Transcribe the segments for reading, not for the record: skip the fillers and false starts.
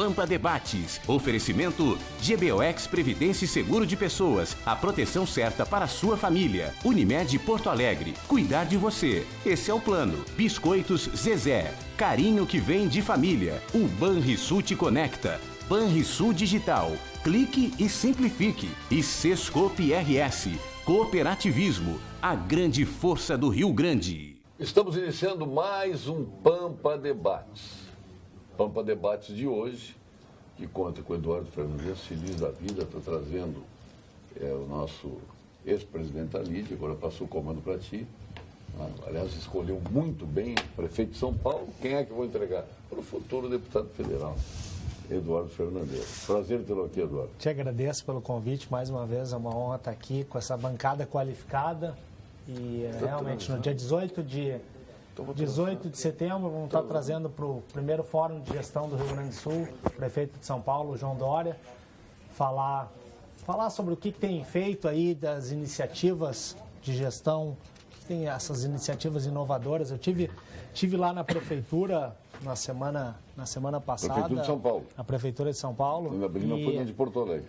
Pampa Debates. Oferecimento GBOX Previdência e Seguro de Pessoas. A proteção certa para a sua família. Unimed Porto Alegre. Cuidar de você. Esse é o plano. Biscoitos Zezé. Carinho que vem de família. O Banrisul te conecta. Banrisul Digital. Clique e simplifique. E Sescope RS. Cooperativismo. A grande força do Rio Grande. Estamos iniciando mais um Pampa Debates. Pampa Debates de hoje, que conta com o Eduardo Fernandes, feliz da vida, está trazendo o nosso ex-presidente da Lídia, agora passou o comando para ti. Aliás, escolheu muito bem o prefeito de São Paulo. Quem é que vou entregar? Para o futuro deputado federal, Eduardo Fernandes. Prazer tê-lo aqui, Eduardo. Te agradeço pelo convite, mais uma vez, é uma honra estar aqui com essa bancada qualificada. E realmente no dia 18 de setembro vamos estar trazendo para o primeiro Fórum de Gestão do Rio Grande do Sul, o prefeito de São Paulo, João Dória, falar sobre o que tem feito aí das iniciativas de gestão, que tem essas iniciativas inovadoras. Eu tive lá na prefeitura na semana passada. Prefeitura de São Paulo. Na prefeitura de São Paulo. Na Brina foi de Porto Alegre.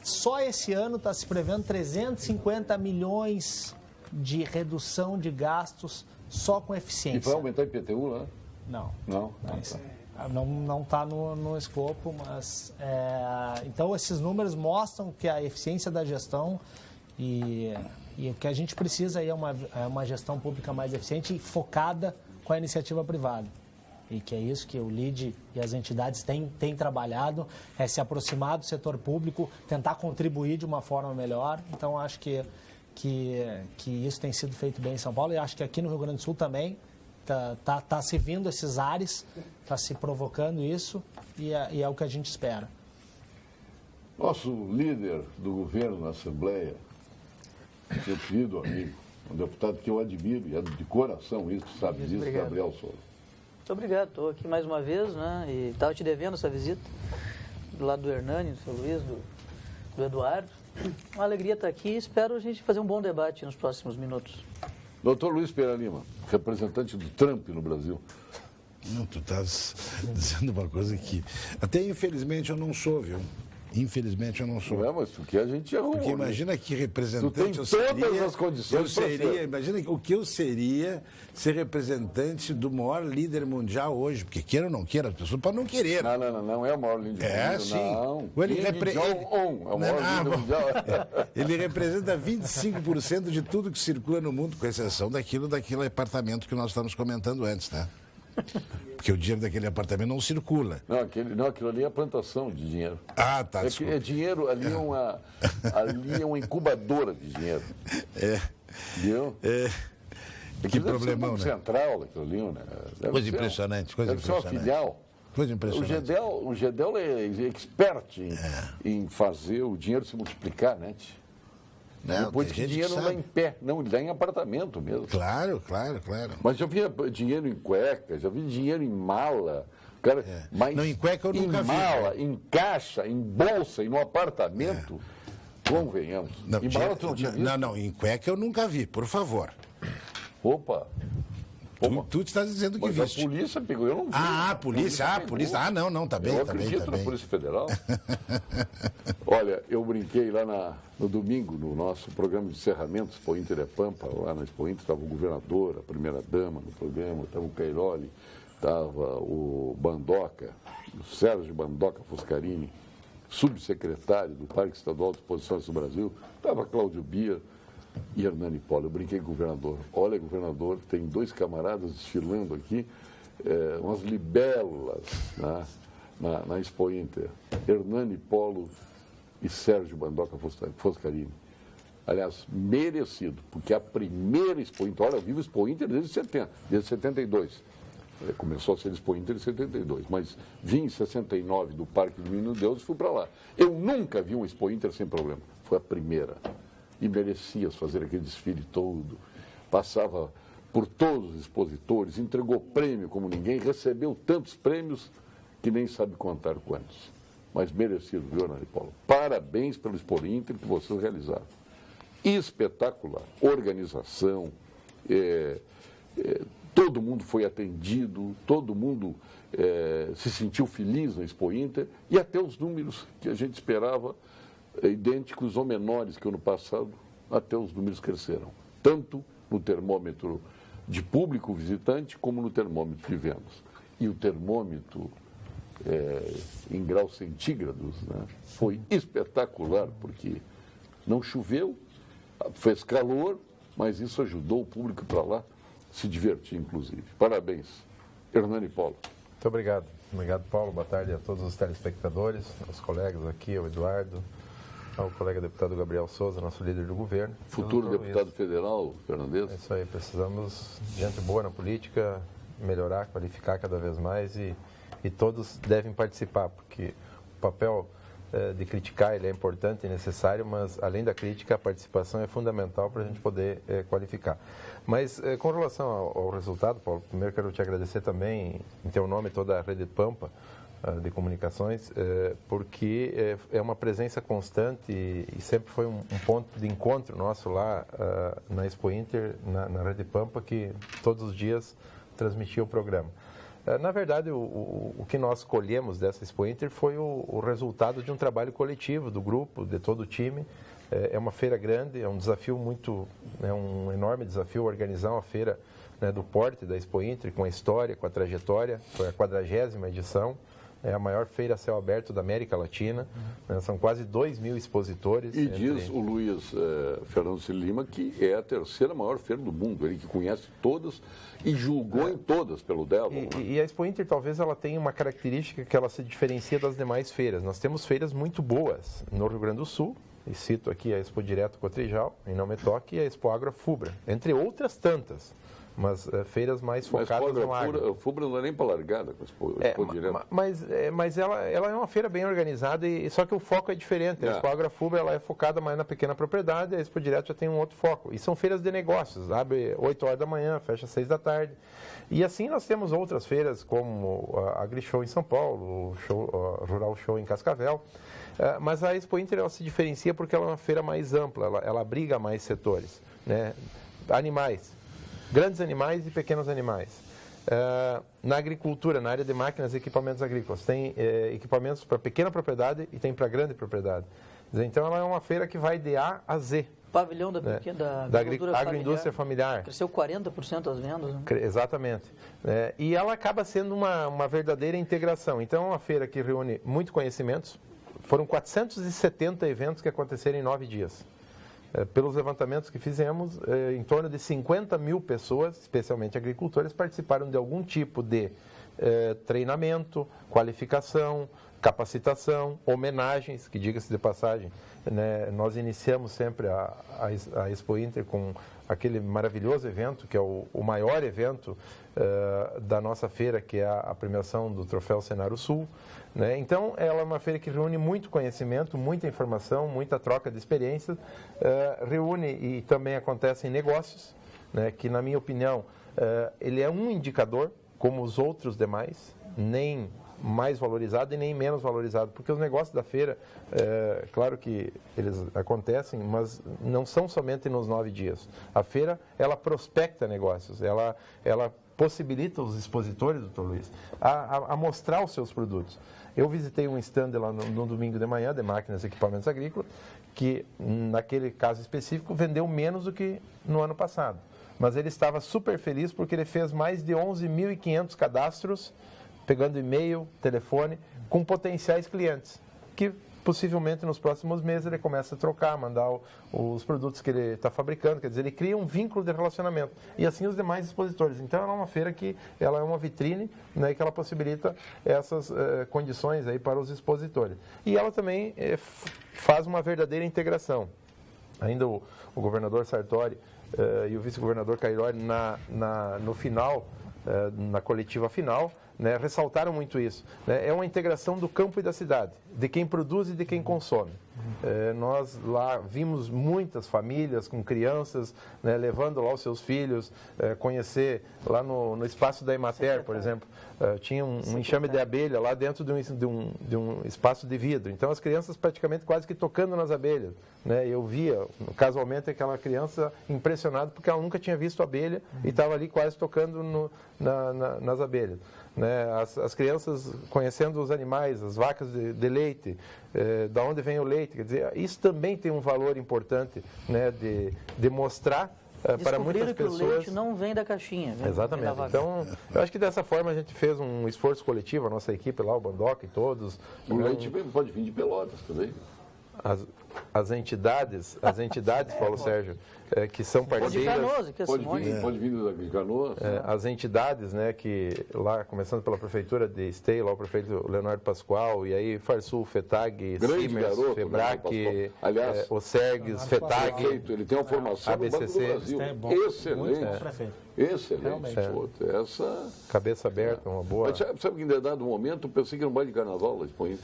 Só esse ano está se prevendo 350 milhões de redução de gastos só com eficiência. E vai aumentar o IPTU lá? Não. Não? Não está no escopo, mas... então, esses números mostram que a eficiência da gestão e o que a gente precisa aí é uma gestão pública mais eficiente e focada com a iniciativa privada. E que é isso que o LIDE e as entidades têm trabalhado, é se aproximar do setor público, tentar contribuir de uma forma melhor. Então, acho que isso tem sido feito bem em São Paulo e acho que aqui no Rio Grande do Sul também tá se vindo esses ares, está se provocando isso e é o que a gente espera. Nosso líder do governo na Assembleia, seu querido amigo, um deputado que eu admiro e de coração, isso sabe disso, Gabriel Souza. Muito obrigado, estou aqui mais uma vez, né, e estava te devendo essa visita, do lado do Hernani, do seu Luiz, do Eduardo. Uma alegria estar aqui e espero a gente fazer um bom debate nos próximos minutos. Doutor Luiz Pereira Lima, representante do Trump no Brasil. Não, tu estás dizendo uma coisa que até infelizmente eu não sou, viu? Infelizmente eu não sou. Não é, mas porque a gente arrumou. Porque imagina que representante tu tem eu seria. Todas as condições Imagina o que eu seria ser representante do maior líder mundial hoje. Porque queira ou não queira, as pessoas podem não querer. Não é o maior líder mundial. É, sim. Não. Ele é o maior líder mundial. Ele representa 25% de tudo que circula no mundo, com exceção daquele apartamento que nós estamos comentando antes, né? Porque o dinheiro daquele apartamento não circula. Não, aquilo ali é plantação de dinheiro. Ah, tá. É dinheiro, ali é uma incubadora de dinheiro. Viu? Que problemão, né? Central daquilo ali, né? Coisa impressionante, deve ser uma filial. Coisa impressionante. O Gedel é expert em fazer o dinheiro se multiplicar, né? Depois que o dinheiro não dá em pé, não, ele dá em apartamento mesmo. Claro. Mas já vi dinheiro em cueca, já vi dinheiro em mala. Cara, mas não, em cueca eu nunca vi. Em mala, em caixa, em bolsa e no apartamento, convenhamos. Não, em mala tu não tinha visto? Não, em cueca eu nunca vi, por favor. Opa! Tu estás dizendo que viste. A polícia pegou, eu não vi. A polícia. Não, tá bem, eu tá bem. acredito na Polícia Federal. Olha, eu brinquei lá no domingo, no nosso programa de encerramento, Expo Inter é Pampa, lá na Expo Inter estava o governador, a primeira-dama no programa, estava o Cairoli, estava o Bandoca, o Sérgio Bandoca Foscarini, subsecretário do Parque Estadual de Exposições do Brasil, estava Cláudio Bia e Hernani Polo. Eu brinquei com o governador. Olha, governador, tem dois camaradas desfilando aqui, umas libélulas na Expo Inter. Hernani Polo e Sérgio Bandoca Foscarini. Aliás, merecido, porque a primeira Expo Inter, olha, eu vivo Expo Inter desde 72. Começou a ser Expo Inter em 72, mas vim em 69 do Parque do Menino Deus e fui para lá. Eu nunca vi uma Expo Inter sem problema. Foi a primeira. E merecia fazer aquele desfile todo. Passava por todos os expositores, entregou prêmio como ninguém, recebeu tantos prêmios que nem sabe contar quantos. Mas merecido, viu, Hernani Polo? Parabéns pelo Expo Inter que vocês realizaram. Espetacular. Organização, todo mundo foi atendido, todo mundo se sentiu feliz na Expo Inter, e até os números que a gente esperava, idênticos ou menores que o ano passado, até os números cresceram, tanto no termômetro de público visitante como no termômetro de vendas. E o termômetro em graus centígrados, né, foi espetacular, porque não choveu, fez calor, mas isso ajudou o público para lá se divertir, inclusive. Parabéns. Hernani Paulo. Muito obrigado. Obrigado, Paulo. Boa tarde a todos os telespectadores, aos colegas aqui, ao Eduardo, ao colega deputado Gabriel Souza, nosso líder do governo. Futuro deputado federal, Fernandes. É isso aí. Precisamos de gente boa na política, melhorar, qualificar cada vez mais e todos devem participar, porque o papel de criticar ele é importante e necessário, mas além da crítica, a participação é fundamental para a gente poder qualificar. Mas com relação ao resultado, Paulo, primeiro quero te agradecer também, em teu nome, toda a Rede Pampa de comunicações, porque é uma presença constante e sempre foi um ponto de encontro nosso lá na Expo Inter, na Rede Pampa, que todos os dias transmitia o programa. Na verdade, o que nós colhemos dessa Expo Inter foi o resultado de um trabalho coletivo do grupo, de todo o time. É uma feira grande, é um desafio um enorme desafio organizar uma feira, né, do porte da Expo Inter, com a história, com a trajetória. Foi a 40ª edição. É a maior feira a céu aberto da América Latina. Né, são quase 2.000 expositores. E diz o Luiz Fernando Lima que é a 3ª maior feira do mundo. Ele que conhece todas e julgou em todas pelo dela. E a Expo Inter talvez ela tenha uma característica que ela se diferencia das demais feiras. Nós temos feiras muito boas no Rio Grande do Sul. E cito aqui a Expo Direto Cotrijal, em Não Me Toque, e a Expo Agro Fubra, entre outras tantas. Mas feiras mais focadas no agro. A Fubra não é nem para largada com a Expo Direto. Mas ela é uma feira bem organizada, só que o foco é diferente. A Expo Agro Fubra ela é focada mais na pequena propriedade, a Expo Direto já tem um outro foco. E são feiras de negócios, abre 8 horas da manhã, fecha 6 da tarde. E assim nós temos outras feiras, como a AgriShow em São Paulo, o Rural Show em Cascavel. Mas a Expo Inter ela se diferencia porque ela é uma feira mais ampla, ela abriga mais setores, né? Animais, grandes animais e pequenos animais. Na agricultura, na área de máquinas e equipamentos agrícolas, tem equipamentos para pequena propriedade e tem para grande propriedade. Então ela é uma feira que vai de A a Z. Pavilhão da agroindústria familiar. Cresceu 40% as vendas. Né? Exatamente. E ela acaba sendo uma verdadeira integração. Então é uma feira que reúne muito conhecimentos. Foram 470 eventos que aconteceram em 9 dias. Pelos levantamentos que fizemos, em torno de 50.000 pessoas, especialmente agricultores, participaram de algum tipo de treinamento, qualificação, capacitação, homenagens, que diga-se de passagem, né, nós iniciamos sempre a Expo Inter com aquele maravilhoso evento, que é o maior evento da nossa feira, que é a premiação do Troféu Senar Sul. Né? Então, ela é uma feira que reúne muito conhecimento, muita informação, muita troca de experiências, reúne e também acontecem negócios, né, que, na minha opinião, ele é um indicador, como os outros demais, nem mais valorizado e nem menos valorizado, porque os negócios da feira, claro que eles acontecem, mas não são somente nos 9 dias. A feira, ela prospecta negócios, ela possibilita os expositores, doutor Luiz, a mostrar os seus produtos. Eu visitei um stand lá no domingo de manhã, de máquinas e equipamentos agrícolas, que naquele caso específico vendeu menos do que no ano passado. Mas ele estava super feliz porque ele fez mais de 11.500 cadastros, pegando e-mail, telefone, com potenciais clientes, que possivelmente nos próximos meses ele começa a trocar, mandar os produtos que ele está fabricando, quer dizer, ele cria um vínculo de relacionamento. E assim os demais expositores. Então, ela é uma feira que ela é uma vitrine, né, que ela possibilita essas condições aí para os expositores. E ela também faz uma verdadeira integração. Ainda o governador Sartori e o vice-governador Cairoli, no final, na coletiva final, né, ressaltaram muito isso. Né? É uma integração do campo e da cidade, de quem produz e de quem consome. Nós lá vimos muitas famílias com crianças, né, levando lá os seus filhos, conhecer lá no espaço da Emater, por exemplo, tinha um enxame de abelha lá dentro de um espaço de vidro. Então as crianças praticamente quase que tocando nas abelhas, né? Eu via casualmente aquela criança impressionada porque ela nunca tinha visto abelha e estava ali quase tocando nas abelhas. Né, as crianças conhecendo os animais, as vacas de leite, da onde vem o leite, quer dizer, isso também tem um valor importante, né, de mostrar para muitas pessoas. Que o leite não vem da caixinha. Exatamente. Então, eu acho que dessa forma a gente fez um esforço coletivo, a nossa equipe lá, o Bandoca e todos. O leite pode vir de Pelotas também. As entidades, Paulo Sérgio, que são parceiras... Pode vir de Canoas. As entidades, né, que lá, começando pela prefeitura de Esteio, lá o prefeito Leonardo Pascoal, e aí Farsul, FETAG, Siemens, FEBRAC, o SERGS, FETAG, ele tem uma formação ABCC, excelente. Excelente. Essa... Cabeça aberta, uma boa... Mas sabe que em dado momento eu pensei que era um baile de carnaval lá expoente.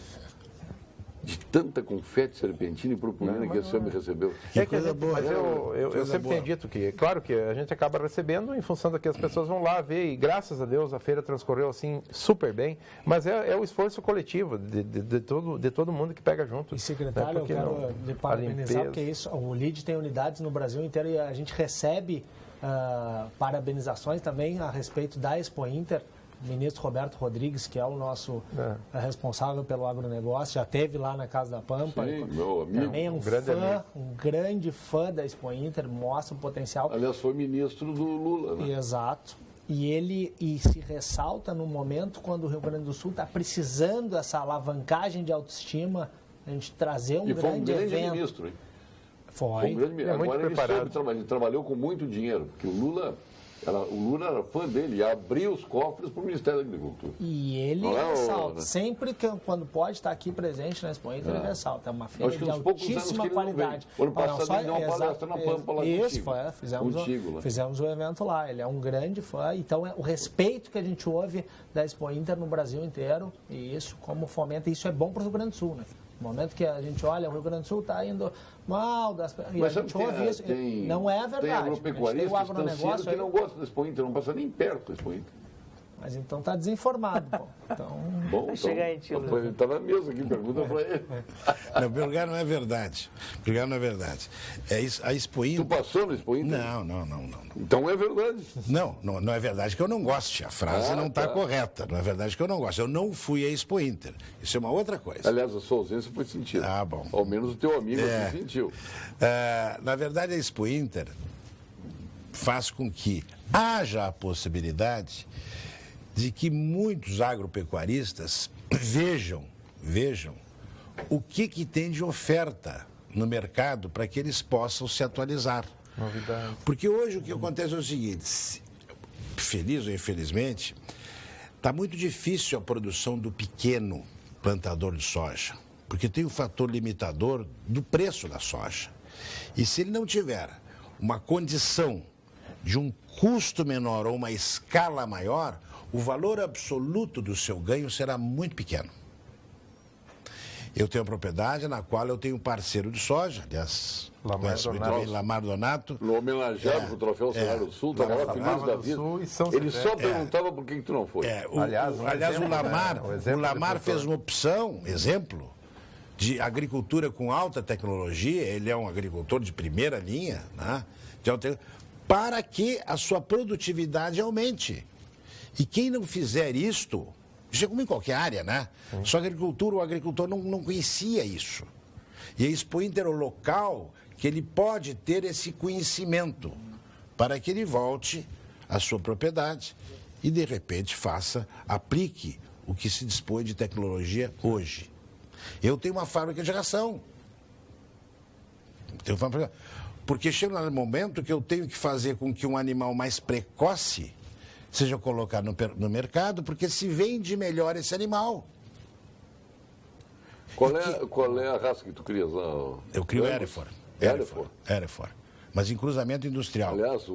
De tanta confete serpentina e purpurina que esse homem recebeu. Mas eu sempre tenho dito que, claro que a gente acaba recebendo em função da que as pessoas vão lá ver, e graças a Deus a feira transcorreu assim super bem, mas é o esforço coletivo de todo mundo que pega junto. E secretário, eu quero lhe parabenizar, porque isso, o LID tem unidades no Brasil inteiro e a gente recebe parabenizações também a respeito da Expo Inter. O ministro Roberto Rodrigues, que é o nosso responsável pelo agronegócio, já esteve lá na Casa da Pampa. Sim, meu amigo. Também é um grande fã da Expo Inter, mostra o potencial. Aliás, foi ministro do Lula, né? Exato. E ele se ressalta no momento quando o Rio Grande do Sul está precisando dessa alavancagem de autoestima, a gente trazer um grande evento. Foi um grande ministro, hein? Foi. Um grande ministro. Agora ele trabalhou com muito dinheiro, porque o Lula era fã dele e abriu os cofres para o Ministério da Agricultura. E ele ressalta, sempre que quando pode estar aqui presente na Expo Inter, ele ressalta. É uma feira de altíssima qualidade. O ano passado ele deu uma palestra na Pampa lá fizemos o evento lá. Ele é um grande fã, então o respeito que a gente ouve da Expo Inter no Brasil inteiro, e isso como fomenta, isso é bom para o Rio Grande do Sul, né? No momento que a gente olha, o Rio Grande do Sul está indo mal, e a gente ouve isso, não é verdade. Tem agropecuaristas que não gostam da Expo Inter, não passa nem perto da Expo Inter. Mas então está desinformado, pô. Então, chegar aí, tio. Ele está na mesa aqui, pergunta para ele. Não, em primeiro lugar, não é verdade. Em primeiro lugar, não é verdade. A Expo Inter... Tu passou no Expo Inter? Não. Então é verdade. Não é verdade que eu não goste. A frase não está correta. Não é verdade que eu não gosto. Eu não fui à Expo Inter. Isso é uma outra coisa. Aliás, a sua ausência foi sentida. Ah, bom. Ao menos o teu amigo se sentiu. Na verdade, a Expo Inter faz com que haja a possibilidade de que muitos agropecuaristas vejam o que tem de oferta no mercado para que eles possam se atualizar. Novidade. Porque hoje o que acontece é o seguinte, feliz ou infelizmente, está muito difícil a produção do pequeno plantador de soja, porque tem o fator limitador do preço da soja. E se ele não tiver uma condição de um custo menor ou uma escala maior, o valor absoluto do seu ganho será muito pequeno. Eu tenho uma propriedade na qual eu tenho um parceiro de soja, aliás, Lamar Donato. No homenageado com o troféu Cenário do Sul, estava lá feliz da vida. Ele só perguntava por que tu não foi. Aliás, o Lamar fez uma opção, exemplo, de agricultura com alta tecnologia, ele é um agricultor de primeira linha, né, para que a sua produtividade aumente. E quem não fizer isto, isso é como em qualquer área, né? Só agricultura, o agricultor não conhecia isso. E a Expo Inter é o local que ele pode ter esse conhecimento para que ele volte à sua propriedade e, de repente, aplique o que se dispõe de tecnologia hoje. Eu tenho uma fábrica de ração. Porque chega um momento que eu tenho que fazer com que um animal mais precoce seja colocado no mercado, porque se vende melhor esse animal. Qual é a raça que tu crias lá? Eu crio Hereford. mas em cruzamento industrial. Aliás,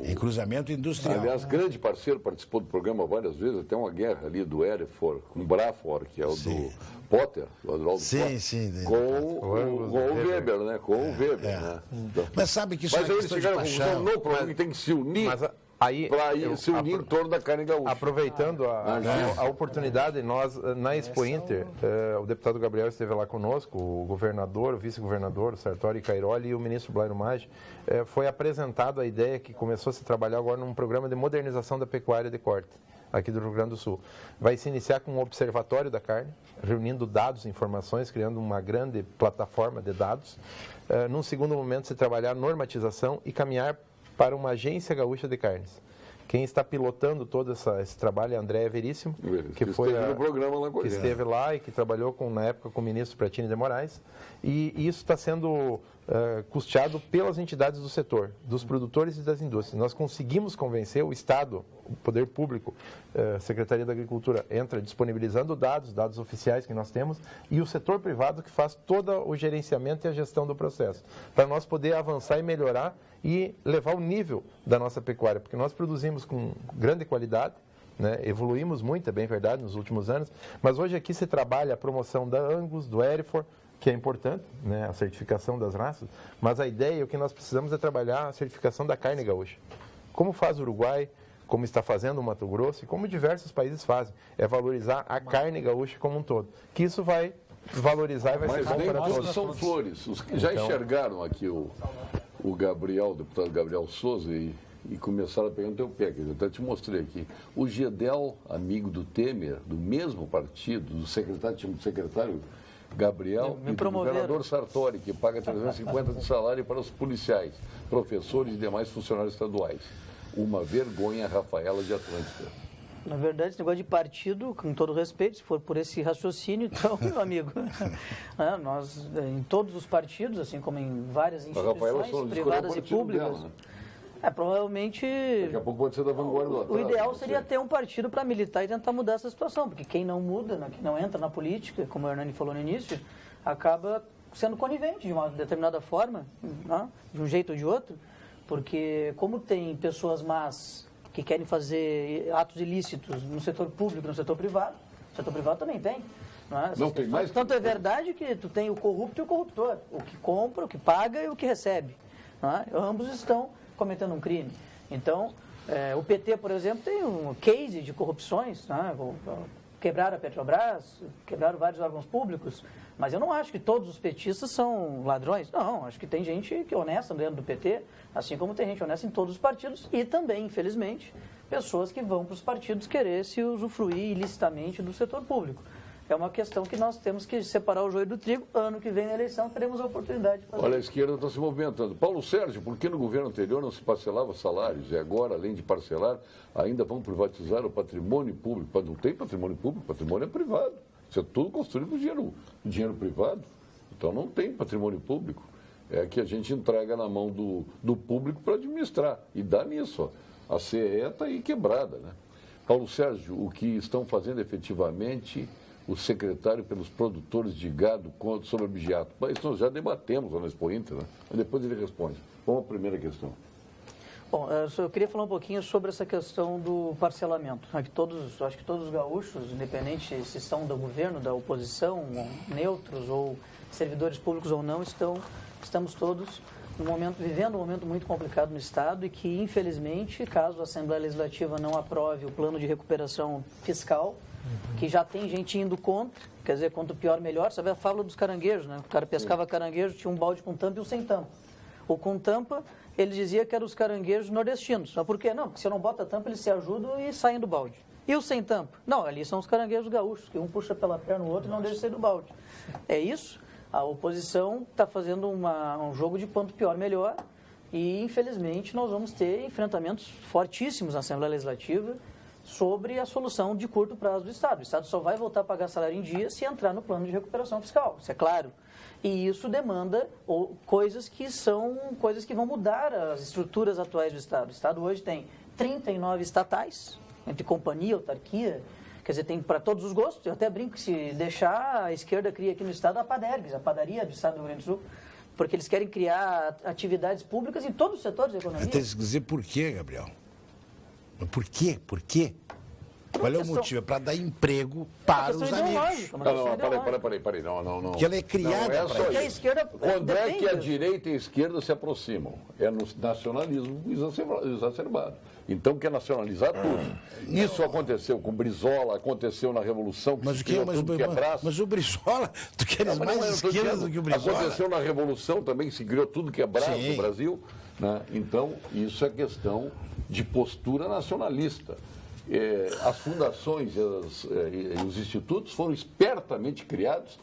Em cruzamento industrial. Aliás, grande parceiro, participou do programa várias vezes, até uma guerra ali do Hereford, com o Brafor, que é o do Potter, o Adroaldo Potter, com o Weber, né? Com o Weber, né? Mas sabe que isso Mas é eles questão de chegaram à conclusão, paixão. não, problema que tem que se unir para se unir em torno da carne gaúcha. Aproveitando a oportunidade, nós, na Expo Inter, o deputado Gabriel esteve lá conosco, o governador, o vice-governador, o Sartori Cairoli e o ministro Blairo Maggi, foi apresentado a ideia que começou a se trabalhar agora num programa de modernização da pecuária de corte, aqui do Rio Grande do Sul. Vai se iniciar com um observatório da carne, reunindo dados e informações, criando uma grande plataforma de dados. Num segundo momento, se trabalhar a normatização e caminhar para uma agência gaúcha de carnes. Quem está pilotando todo esse trabalho é a Andréa Veríssimo, que esteve lá e que trabalhou na época com o ministro Pratini de Moraes. E isso está sendo custeado pelas entidades do setor, dos produtores e das indústrias. Nós conseguimos convencer o Estado, o Poder Público, a Secretaria da Agricultura entra disponibilizando dados oficiais que nós temos, e o setor privado que faz todo o gerenciamento e a gestão do processo, para nós poder avançar e melhorar e levar o nível da nossa pecuária, porque nós produzimos com grande qualidade, né? Evoluímos muito, é bem verdade, nos últimos anos, mas hoje aqui se trabalha a promoção da Angus, do Hereford, que é importante, né? A certificação das raças, mas a ideia, o que nós precisamos é trabalhar a certificação da carne gaúcha. Como faz o Uruguai, como está fazendo o Mato Grosso e como diversos países fazem, é valorizar a carne gaúcha como um todo, que isso vai valorizar e vai ser bom para todos. Mas são flores. Os que já enxergaram aqui o Gabriel, o deputado Gabriel Souza, e começaram a pegar no teu pé, que eu até te mostrei aqui. O Gedel, amigo do Temer, do mesmo partido, do secretário Gabriel, e do governador Sartori, que paga 350 de salário para os policiais, professores e demais funcionários estaduais. Uma vergonha, Rafaela de Atlântica. Na verdade, esse negócio de partido, com todo respeito, se for por esse raciocínio, então, meu amigo, nós, em todos os partidos, assim como em várias instituições privadas e públicas, dela, né? Provavelmente... Daqui a pouco pode ser da vanguarda do o ideal seria ter um partido para militar e tentar mudar essa situação, porque quem não muda, quem não entra na política, como o Hernani falou no início, acaba sendo conivente de uma determinada forma, né? De um jeito ou de outro, porque como tem pessoas más que querem fazer atos ilícitos no setor público e no setor privado também tem. Não tem mais? Tanto é verdade que tu tem o corrupto e o corruptor, o que compra, o que paga e o que recebe. Ambos estão cometendo um crime. Então, o PT, por exemplo, tem um case de corrupções, quebraram a Petrobras, quebraram vários órgãos públicos, mas eu não acho que todos os petistas são ladrões. Não, acho que tem gente que é honesta dentro do PT, assim como tem gente honesta em todos os partidos e também, infelizmente, pessoas que vão para os partidos querer se usufruir ilicitamente do setor público. É uma questão que nós temos que separar o joio do trigo. Ano que vem na eleição teremos a oportunidade de fazer. Olha, a esquerda está se movimentando. Paulo Sérgio, por que no governo anterior não se parcelava salários? E agora, além de parcelar, ainda vão privatizar o patrimônio público? Não tem patrimônio público, patrimônio é privado. Isso é tudo construído com dinheiro privado. Então não tem patrimônio público. É que a gente entrega na mão do público para administrar. E dá nisso. Ó. A CE está aí quebrada, né? Paulo Sérgio, o que estão fazendo efetivamente o secretário pelos produtores de gado sobre o abigeato? Isso nós já debatemos lá na Expo Inter, né? Mas depois ele responde. Vamos à primeira questão. Bom, eu queria falar um pouquinho sobre essa questão do parcelamento. Acho que todos os gaúchos, independente se são do governo, da oposição, neutros ou servidores públicos ou não, estamos todos vivendo um momento muito complicado no Estado e que, infelizmente, caso a Assembleia Legislativa não aprove o plano de recuperação fiscal, que já tem gente indo contra, quer dizer, quanto pior, melhor. Sabe a fábula dos caranguejos, né? O cara pescava caranguejo, tinha um balde com tampa e um sem tampa. O com tampa, ele dizia que eram os caranguejos nordestinos. Mas por quê? Não, porque se não bota tampa, eles se ajudam e saem do balde. E o sem tampa? Não, ali são os caranguejos gaúchos, que um puxa pela perna o outro e não deixa sair do balde. É isso? A oposição está fazendo um jogo de quanto pior, melhor. E, infelizmente, nós vamos ter enfrentamentos fortíssimos na Assembleia Legislativa sobre a solução de curto prazo do Estado. O Estado só vai voltar a pagar salário em dia se entrar no plano de recuperação fiscal, isso é claro. E isso demanda coisas que vão mudar as estruturas atuais do Estado. O Estado hoje tem 39 estatais, entre companhia, autarquia, quer dizer, tem para todos os gostos. Eu até brinco que se deixar, a esquerda cria aqui no Estado a Padergs, a padaria do Estado do Rio Grande do Sul. porque eles querem criar atividades públicas em todos os setores da economia. Tem que dizer por quê, Gabriel? Por quê? Por quê? Qual é o motivo? É para dar emprego para os amigos. Peraí. Não. Que ela é criada para isso. A esquerda Quando é que a direita e a esquerda se aproximam? É no nacionalismo exacerbado. Então quer nacionalizar tudo. Isso aconteceu com Brizola, aconteceu na Revolução, mas o Brizola, tu queres mais esquerda do que o Brizola? Aconteceu na Revolução também, se criou tudo quebrado no Brasil. Né? Então, isso é questão de postura nacionalista. As fundações e os institutos foram espertamente criados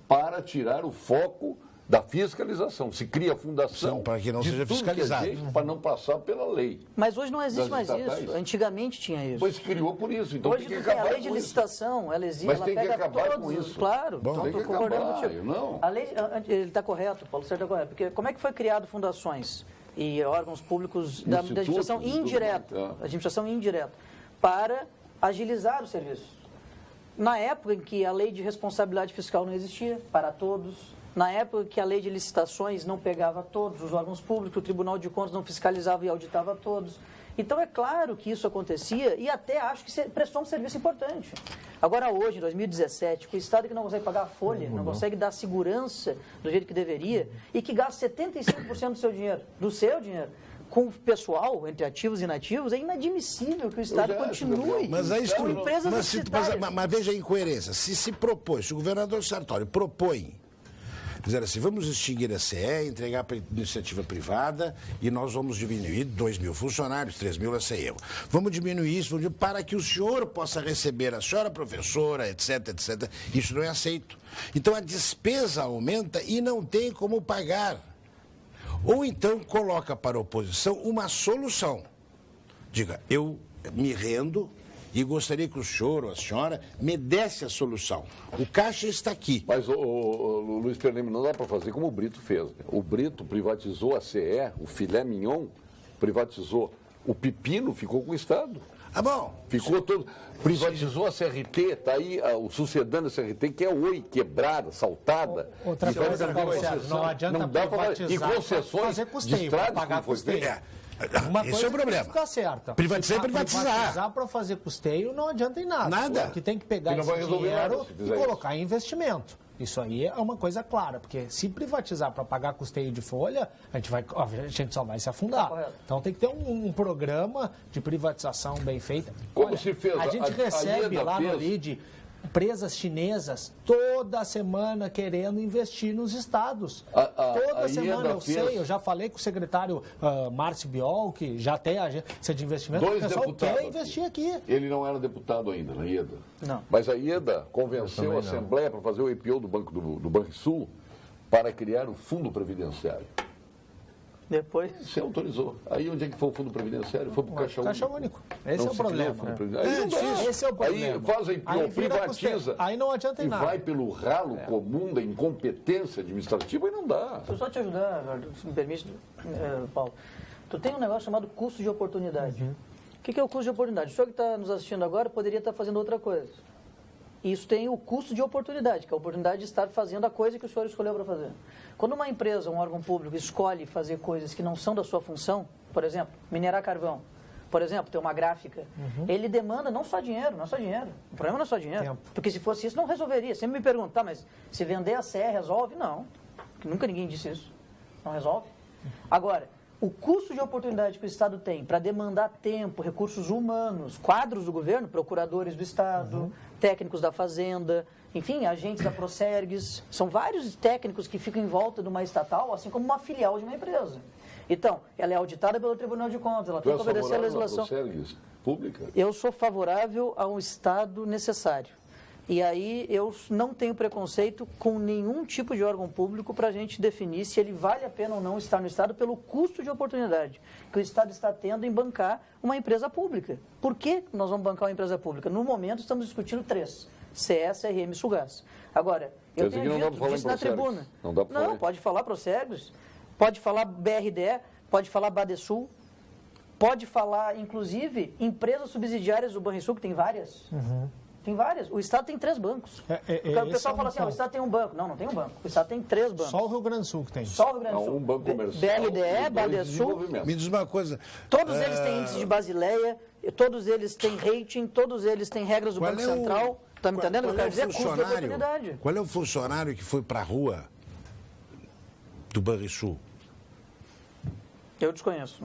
para tirar o foco da fiscalização. Se cria fundação para que não seja fiscalizado, para não passar pela lei. Mas hoje não existe mais isso. Antigamente tinha isso. Pois criou por isso. Então hoje tem que acabar a lei de licitação, ela existe. Mas ela tem que pega acabar todos, com isso. Claro. Bom, tem que acabar. Não. A lei, ele está correto, Paulo Sérgio está correto. Porque como é que foi criado fundações e órgãos públicos da administração indireta? Administração indireta. Para agilizar o serviço. Na época em que a lei de responsabilidade fiscal não existia para todos, na época em que a lei de licitações não pegava todos os órgãos públicos, o Tribunal de Contas não fiscalizava e auditava todos. Então é claro que isso acontecia e até acho que prestou um serviço importante. Agora hoje, em 2017, com o Estado que não consegue pagar a folha, não consegue dar segurança do jeito que deveria e que gasta 75% do seu dinheiro, com o pessoal, entre ativos e inativos, é inadmissível que o Estado continue com empresas deficitárias. Mas veja a incoerência. Se propõe, se o governador Sartori propõe, dizer assim, vamos extinguir a CE, entregar para a iniciativa privada e nós vamos diminuir 2.000 funcionários, 3.000 a CE. Vamos diminuir isso para que o senhor possa receber a senhora professora, etc, etc. Isso não é aceito. Então a despesa aumenta e não tem como pagar. Ou então coloca para a oposição uma solução. Diga, eu me rendo e gostaria que o senhor ou a senhora me desse a solução. O caixa está aqui. Mas, o Luiz Pernambuco, não dá para fazer como o Brito fez. O Brito privatizou a CE, o filé mignon privatizou. O pepino ficou com o Estado. Ah, bom. Ficou todo. Privatizou a CRT, está aí o sucedâneo da CRT, que é oi, quebrada, saltada. Outra coisa, não adianta privatizar e concessões fazer custeio, para pagar custeio. Esse é o problema. Fica certa. Privatizar é privatizar. Privatizar para fazer custeio não adianta em nada. Nada. Porque tem que pegar esse dinheiro e colocar em investimento. Isso aí é uma coisa clara, porque se privatizar para pagar custeio de folha, a gente só vai se afundar. Então tem que ter um programa de privatização bem feito. Como se fez? A gente recebe lá no LIDE empresas chinesas toda semana querendo investir nos estados. Toda semana eu sei, eu já falei com o secretário Márcio Biol, que já tem a agência de investimento, o pessoal quer investir aqui. Ele não era deputado ainda na IEDA. Não. Mas a IEDA convenceu a Assembleia para fazer o IPO do Banrisul para criar o Fundo Previdenciário. Depois? Você autorizou. Aí onde é que foi o Fundo Previdenciário? Foi para o Caixa Único. Esse é o problema. Esse é o problema. Aí faz a IPO, privatiza. Aí não adianta em nada. E vai pelo ralo comum da incompetência administrativa e não dá. Deixa eu só te ajudar, se me permite, Paulo. Tu tem um negócio chamado custo de oportunidade. O que é o custo de oportunidade? O senhor que está nos assistindo agora poderia estar fazendo outra coisa. Isso tem o custo de oportunidade, que é a oportunidade de estar fazendo a coisa que o senhor escolheu para fazer. Quando uma empresa, um órgão público, escolhe fazer coisas que não são da sua função, por exemplo, minerar carvão, por exemplo, ter uma gráfica, ele demanda não só dinheiro, não é só dinheiro. O problema não é só dinheiro. Tempo. Porque se fosse isso, não resolveria. Sempre me perguntam, tá, mas se vender a CE resolve? Não. Nunca ninguém disse isso. Não resolve. Agora, o custo de oportunidade que o Estado tem para demandar tempo, recursos humanos, quadros do governo, procuradores do Estado, técnicos da Fazenda, enfim, agentes da Procergs, são vários técnicos que ficam em volta de uma estatal, assim como uma filial de uma empresa. Então, ela é auditada pelo Tribunal de Contas, ela tem que obedecer à legislação. Procergs pública? Eu sou favorável a um Estado necessário. E aí eu não tenho preconceito com nenhum tipo de órgão público para a gente definir se ele vale a pena ou não estar no Estado pelo custo de oportunidade que o Estado está tendo em bancar uma empresa pública. Por que nós vamos bancar uma empresa pública? No momento estamos discutindo 3, CE, CRM e Sugás. Agora, eu tenho dito na tribuna. Não, pode falar Procergs, pode falar BRDE, pode falar Badesul, pode falar, inclusive, empresas subsidiárias do Banrisul, que tem várias. Tem várias. O Estado tem 3 bancos. O pessoal fala assim, o Estado tem um banco. Não tem um banco. O Estado tem 3 bancos. Só o Rio Grande do Sul que tem. Só o Rio Grande do Sul. Um banco comercial. BLDE, Badesul. Me diz uma coisa. Todos eles têm índice de Basileia, todos eles têm rating, todos eles têm regras do Banco Central. Está me entendendo? Eu quero dizer custo de oportunidade. Qual é o funcionário que foi para a rua do Banrisul? Eu desconheço.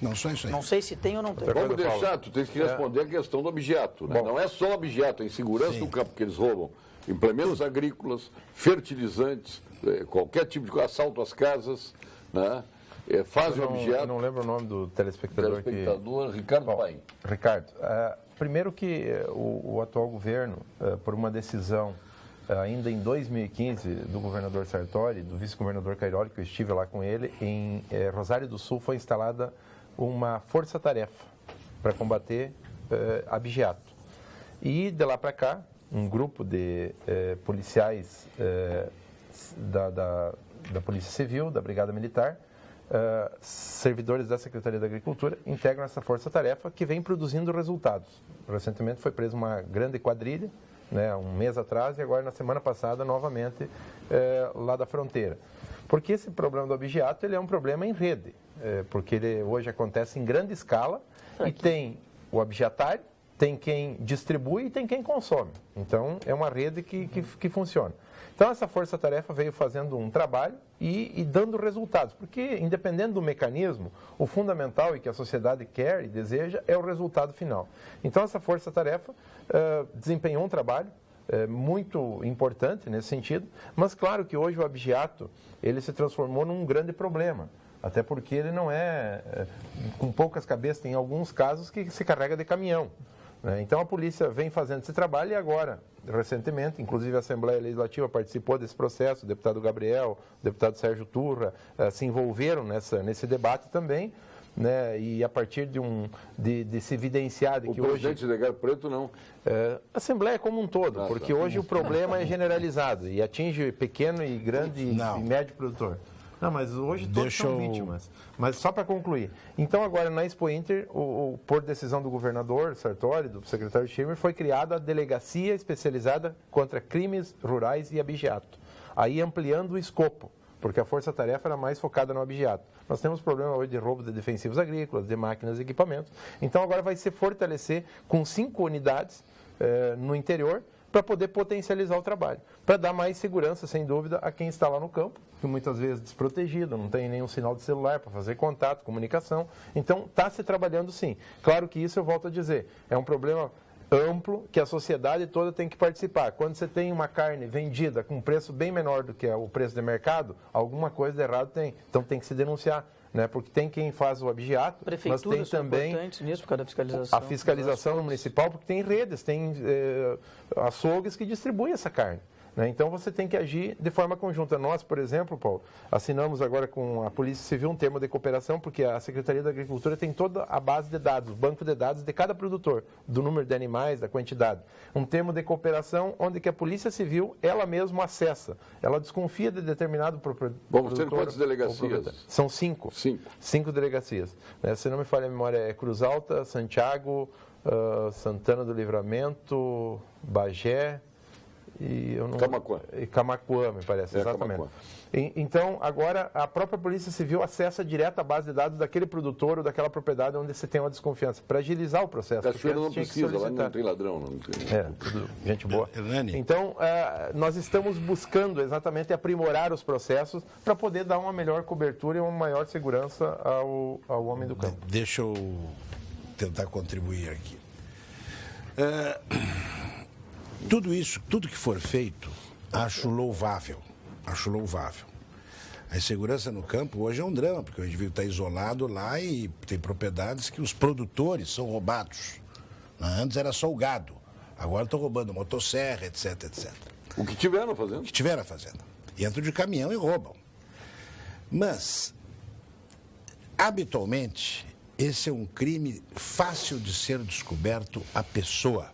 Não, só isso aí. Não sei se tem ou não tem. Vamos deixar, tu tens que responder a questão do objeto. Né? Não é só objeto, é insegurança do campo que eles roubam. Implementos agrícolas, fertilizantes, qualquer tipo de assalto às casas, né? Fazem objeto. Eu não lembro o nome do telespectador. Ricardo Paim. Ricardo, primeiro que o atual governo, por uma decisão ainda em 2015 do governador Sartori, do vice-governador Cairoli, que eu estive lá com ele, em Rosário do Sul foi instalada uma força-tarefa para combater abigeato. E de lá para cá, um grupo de policiais da Polícia Civil, da Brigada Militar, servidores da Secretaria da Agricultura, integram essa força-tarefa que vem produzindo resultados. Recentemente foi presa uma grande quadrilha, né, um mês atrás, e agora na semana passada, novamente, lá da fronteira. Porque esse problema do abigeato ele é um problema em rede, porque ele hoje acontece em grande escala e tem o abigeatário, tem quem distribui e tem quem consome. Então, é uma rede que funciona. Então, essa força-tarefa veio fazendo um trabalho e dando resultados, porque, independente do mecanismo, o fundamental e que a sociedade quer e deseja é o resultado final. Então, essa força-tarefa desempenhou um trabalho muito importante nesse sentido, mas claro que hoje o abigeato ele se transformou num grande problema, até porque ele não com poucas cabeças, tem alguns casos que se carrega de caminhão. Então a polícia vem fazendo esse trabalho e agora, recentemente, inclusive a Assembleia Legislativa participou desse processo, o deputado Gabriel, o deputado Sérgio Turra se envolveram nesse debate também, né? E a partir de se evidenciar de que hoje... O presidente de Garo Preto não? A Assembleia como um todo, porque hoje o problema é generalizado e atinge pequeno e grande e médio produtor. Não, mas hoje todos são vítimas. Mas só para concluir. Então, agora na Expo Inter, por decisão do governador Sartori, do secretário Schirmer, foi criada a Delegacia Especializada contra Crimes Rurais e Abigeato. Aí ampliando o escopo, porque a força-tarefa era mais focada no abigeato. Nós temos problema hoje de roubo de defensivos agrícolas, de máquinas e equipamentos. Então, agora vai se fortalecer com 5 unidades no interior, para poder potencializar o trabalho, para dar mais segurança, sem dúvida, a quem está lá no campo, que muitas vezes desprotegido, não tem nenhum sinal de celular para fazer contato, comunicação. Então, está se trabalhando sim. Claro que isso, eu volto a dizer, é um problema amplo que a sociedade toda tem que participar. Quando você tem uma carne vendida com um preço bem menor do que o preço de mercado, alguma coisa de errado tem. Então, tem que se denunciar. Né, porque tem quem faz o abigeato, mas tem também nisso, por causa da fiscalização. A fiscalização municipal, porque tem redes, tem açougues que distribuem essa carne. Né? Então você tem que agir de forma conjunta. Nós, por exemplo, Paulo, assinamos agora com a Polícia Civil um termo de cooperação, porque a Secretaria da Agricultura tem toda a base de dados, o banco de dados de cada produtor, do número de animais, da quantidade. Um termo de cooperação onde que a Polícia Civil, ela mesma acessa. Ela desconfia de determinado produtor. Vamos ter quantas delegacias? São 5. 5 delegacias. Se não me falha a memória, é Cruz Alta, Santiago, Santana do Livramento, Bagé... Camaquã, me parece, exatamente. Então, agora, a própria Polícia Civil acessa direto a base de dados daquele produtor ou daquela propriedade onde você tem uma desconfiança, para agilizar o processo. Cachoeira não precisa, lá não tem ladrão. Não tem... tudo gente boa. Então, nós estamos buscando exatamente aprimorar os processos para poder dar uma melhor cobertura e uma maior segurança ao homem do campo. Deixa eu tentar contribuir aqui. Tudo isso, tudo que for feito, acho louvável. A insegurança no campo hoje é um drama, porque o indivíduo está isolado lá e tem propriedades que os produtores são roubados. Antes era só o gado, agora estão roubando motosserra, etc, etc. O que tiveram fazendo? O que tiveram fazendo. Entram de caminhão e roubam. Mas, habitualmente, esse é um crime fácil de ser descoberto a pessoa.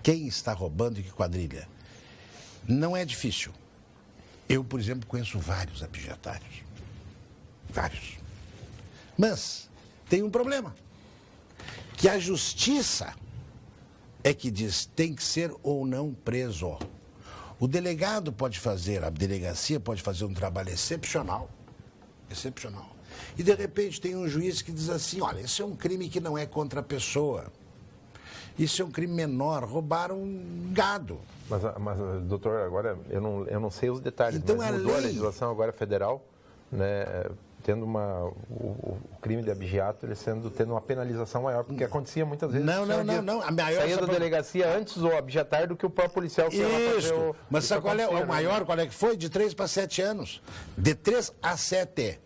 Quem está roubando e que quadrilha? Não é difícil. Eu, por exemplo, conheço vários abigeatários. Vários. Mas tem um problema. Que a justiça é que diz tem que ser ou não preso. O delegado pode fazer, a delegacia pode fazer um trabalho excepcional. Excepcional. E, de repente, tem um juiz que diz assim, olha, esse é um crime que não é contra a pessoa. Isso é um crime menor, roubaram um gado. Mas doutor, agora eu não sei os detalhes, então, mas mudou a legislação agora federal, né, tendo o crime de abigeato, ele tendo uma penalização maior, porque acontecia muitas vezes... Não. A maior saía da delegacia antes o abigeatar do que o próprio policial que ia lá fazer Mas sabe qual é o maior? Qual é que foi? De 3 para 7 anos. De 3 a 7.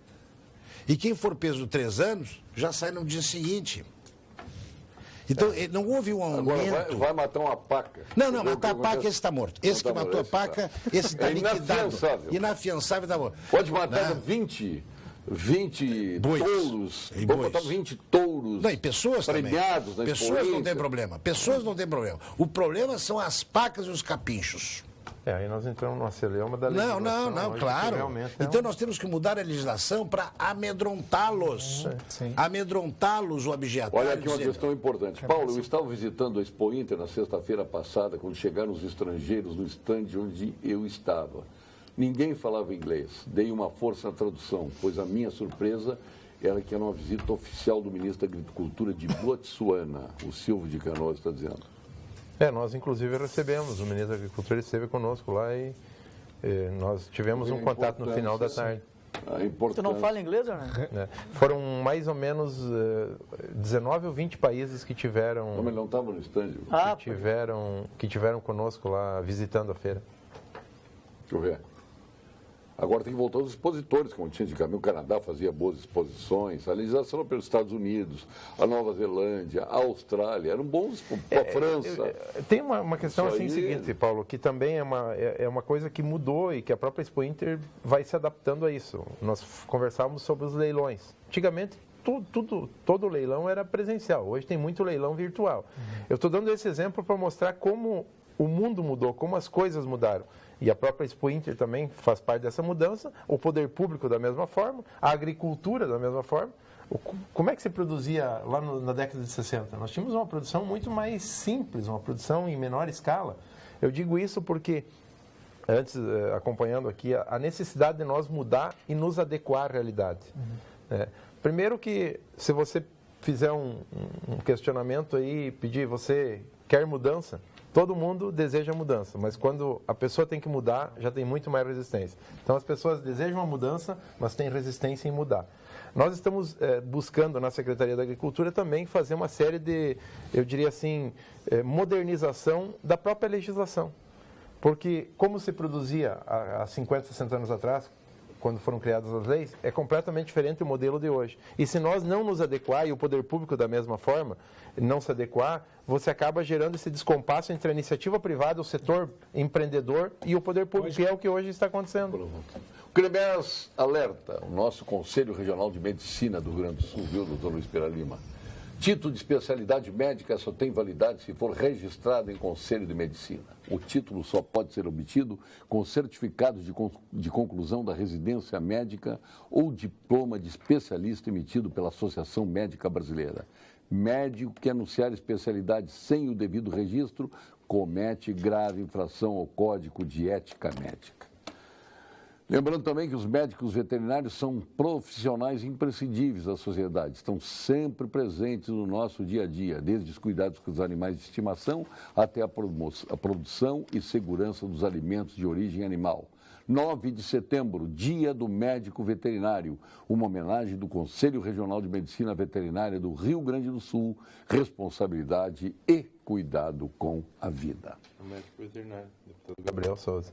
E quem for preso 3 anos, já sai no dia seguinte. Então, não houve um aumento... Agora vai matar uma paca. Não, matar a paca, esse está morto. Esse que matou a paca, esse está liquidado. Inafiançável está morto. Pode matar 20 touros. Vamos botar 20 touros. Não, e pessoas premiados também. Pessoas não tem problema. Pessoas não tem problema. O problema são as pacas e os capinchos. Aí nós entramos numa celeuma da legislação. Não, claro. Então nós temos que mudar a legislação para amedrontá-los. Amedrontá-los, o abigeatário. Olha aqui uma questão importante. Paulo, eu estava visitando a Expo Inter na sexta-feira passada, quando chegaram os estrangeiros no estande onde eu estava. Ninguém falava inglês. Dei uma força na tradução, pois a minha surpresa era que era uma visita oficial do ministro da Agricultura de Botsuana, o Silvio de Canoas está dizendo. Nós inclusive recebemos, o ministro da Agricultura esteve conosco lá e nós tivemos um contato no final da tarde. Tu não fala inglês, né? Foram mais ou menos 19 ou 20 países que tiveram... Como ele não estava no estande? Que tiveram conosco lá visitando a feira. Deixa eu ver. Agora tem que voltar os expositores, como tinha antigamente. O Canadá fazia boas exposições, a legislação pelos Estados Unidos, a Nova Zelândia, a Austrália, eram bons, a França. Tem uma questão assim seguinte, Paulo, que também é uma coisa que mudou e que a própria Expo Inter vai se adaptando a isso. Nós conversávamos sobre os leilões. Antigamente, todo leilão era presencial, hoje tem muito leilão virtual. Eu estou dando esse exemplo para mostrar como o mundo mudou, como as coisas mudaram. E a própria Expo Inter também faz parte dessa mudança, o poder público da mesma forma, a agricultura da mesma forma. Como é que se produzia lá na década de 60? Nós tínhamos uma produção muito mais simples, uma produção em menor escala. Eu digo isso porque, antes, acompanhando aqui, a necessidade de nós mudar e nos adequar à realidade. Primeiro que, se você fizer um questionamento aí, pedir, você quer mudança? Todo mundo deseja mudança, mas quando a pessoa tem que mudar, já tem muito mais resistência. Então, as pessoas desejam a mudança, mas têm resistência em mudar. Nós estamos buscando, na Secretaria da Agricultura, também fazer uma série de, eu diria assim, modernização da própria legislação. Porque, como se produzia há 50, 60 anos atrás, quando foram criadas as leis, é completamente diferente o modelo de hoje. E se nós não nos adequar, e o poder público da mesma forma, não se adequar, você acaba gerando esse descompasso entre a iniciativa privada, o setor empreendedor e o poder público, que é o que hoje está acontecendo. O CREMES alerta, o nosso Conselho Regional de Medicina do Rio Grande do Sul, viu, doutor Luiz Pera Lima? Título de especialidade médica só tem validade se for registrado em Conselho de Medicina. O título só pode ser obtido com certificado de conclusão da residência médica ou diploma de especialista emitido pela Associação Médica Brasileira. Médico que anunciar especialidade sem o devido registro comete grave infração ao Código de Ética Médica. Lembrando também que os médicos veterinários são profissionais imprescindíveis da sociedade, estão sempre presentes no nosso dia a dia, desde os cuidados com os animais de estimação até a produção e segurança dos alimentos de origem animal. 9 de setembro, Dia do Médico Veterinário, uma homenagem do Conselho Regional de Medicina Veterinária do Rio Grande do Sul, responsabilidade e cuidado com a vida. O médico veterinário, deputado Gabriel Souza.